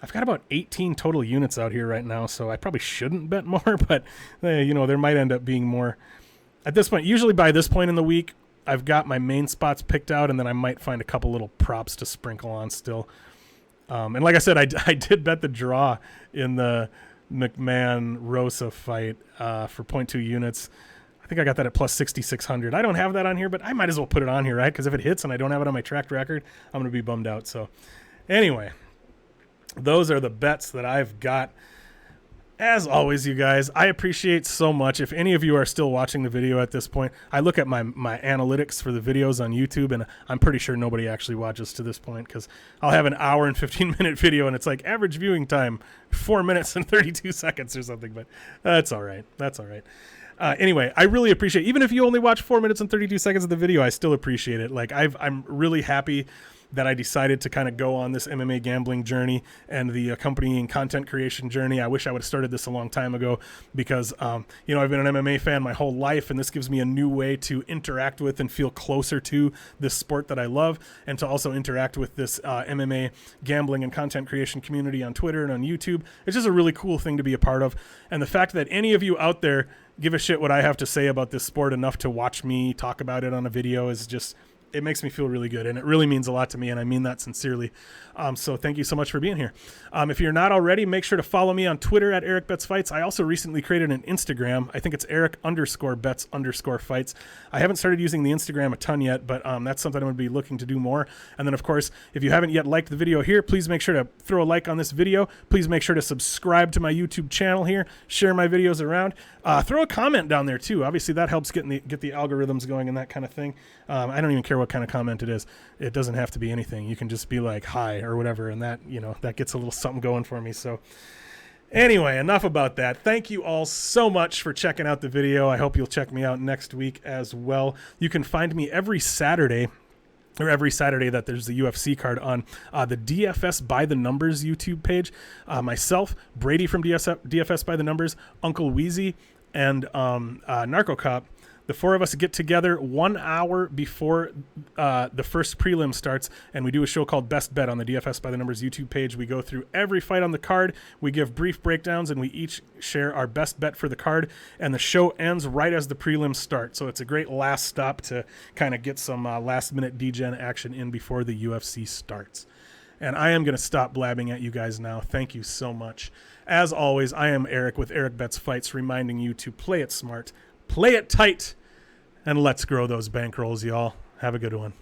I've got about 18 total units out here right now, so I probably shouldn't bet more, but there might end up being more at this point. Usually by this point in the week, I've got my main spots picked out, and then I might find a couple little props to sprinkle on still. And like I said, I did bet the draw in the McMann Rosa fight for 0.2 units. I think I got that at plus 6,600. I don't have that on here, but I might as well put it on here, right? Because if it hits and I don't have it on my tracked record, I'm going to be bummed out. So anyway, those are the bets that I've got. As always, you guys, I appreciate so much. If any of you are still watching the video at this point, I look at my analytics for the videos on YouTube, and I'm pretty sure nobody actually watches to this point because I'll have an hour and 15-minute video, and it's like average viewing time, 4 minutes and 32 seconds or something, but that's all right. That's all right. Anyway, I really appreciate, even if you only watch 4 minutes and 32 seconds of the video, I still appreciate it. Like I'm really happy that I decided to kind of go on this MMA gambling journey and the accompanying content creation journey. I wish I would have started this a long time ago because, I've been an MMA fan my whole life, and this gives me a new way to interact with and feel closer to this sport that I love, and to also interact with this MMA gambling and content creation community on Twitter and on YouTube. It's just a really cool thing to be a part of. And the fact that any of you out there give a shit what I have to say about this sport enough to watch me talk about it on a video is just, it makes me feel really good, and it really means a lot to me, and I mean that sincerely. So thank you so much for being here. If you're not already, make sure to follow me on Twitter at Erik Bets Fights. I also recently created an Instagram. I think it's Erik_Bets_Fights. I haven't started using the Instagram a ton yet, but that's something I'm going to be looking to do more. And then, of course, if you haven't yet liked the video here, please make sure to throw a like on this video. Please make sure to subscribe to my YouTube channel here. Share my videos around. Throw a comment down there, too. Obviously, that helps get the algorithms going and that kind of thing. I don't even care what kind of comment it is. It doesn't have to be anything. You can just be like, hi, or whatever, and that, that gets a little something going for me. So anyway, enough about that. Thank you all so much for checking out the video. I hope you'll check me out next week as well. You can find me every Saturday that there's the UFC card on the DFS by the Numbers YouTube page. Myself, Brady from DFS by the Numbers, Uncle Wheezy, and Narco Cop. The four of us get together 1 hour before the first prelim starts, and we do a show called Best Bet on the DFS by the Numbers YouTube page. We go through every fight on the card. We give brief breakdowns, and we each share our best bet for the card, and the show ends right as the prelims start. So it's a great last stop to kind of get some last-minute DGen action in before the UFC starts. And I am going to stop blabbing at you guys now. Thank you so much. As always, I am Erik with Erik Bets Fights, reminding you to play it smart, play it tight, and let's grow those bankrolls, y'all. Have a good one.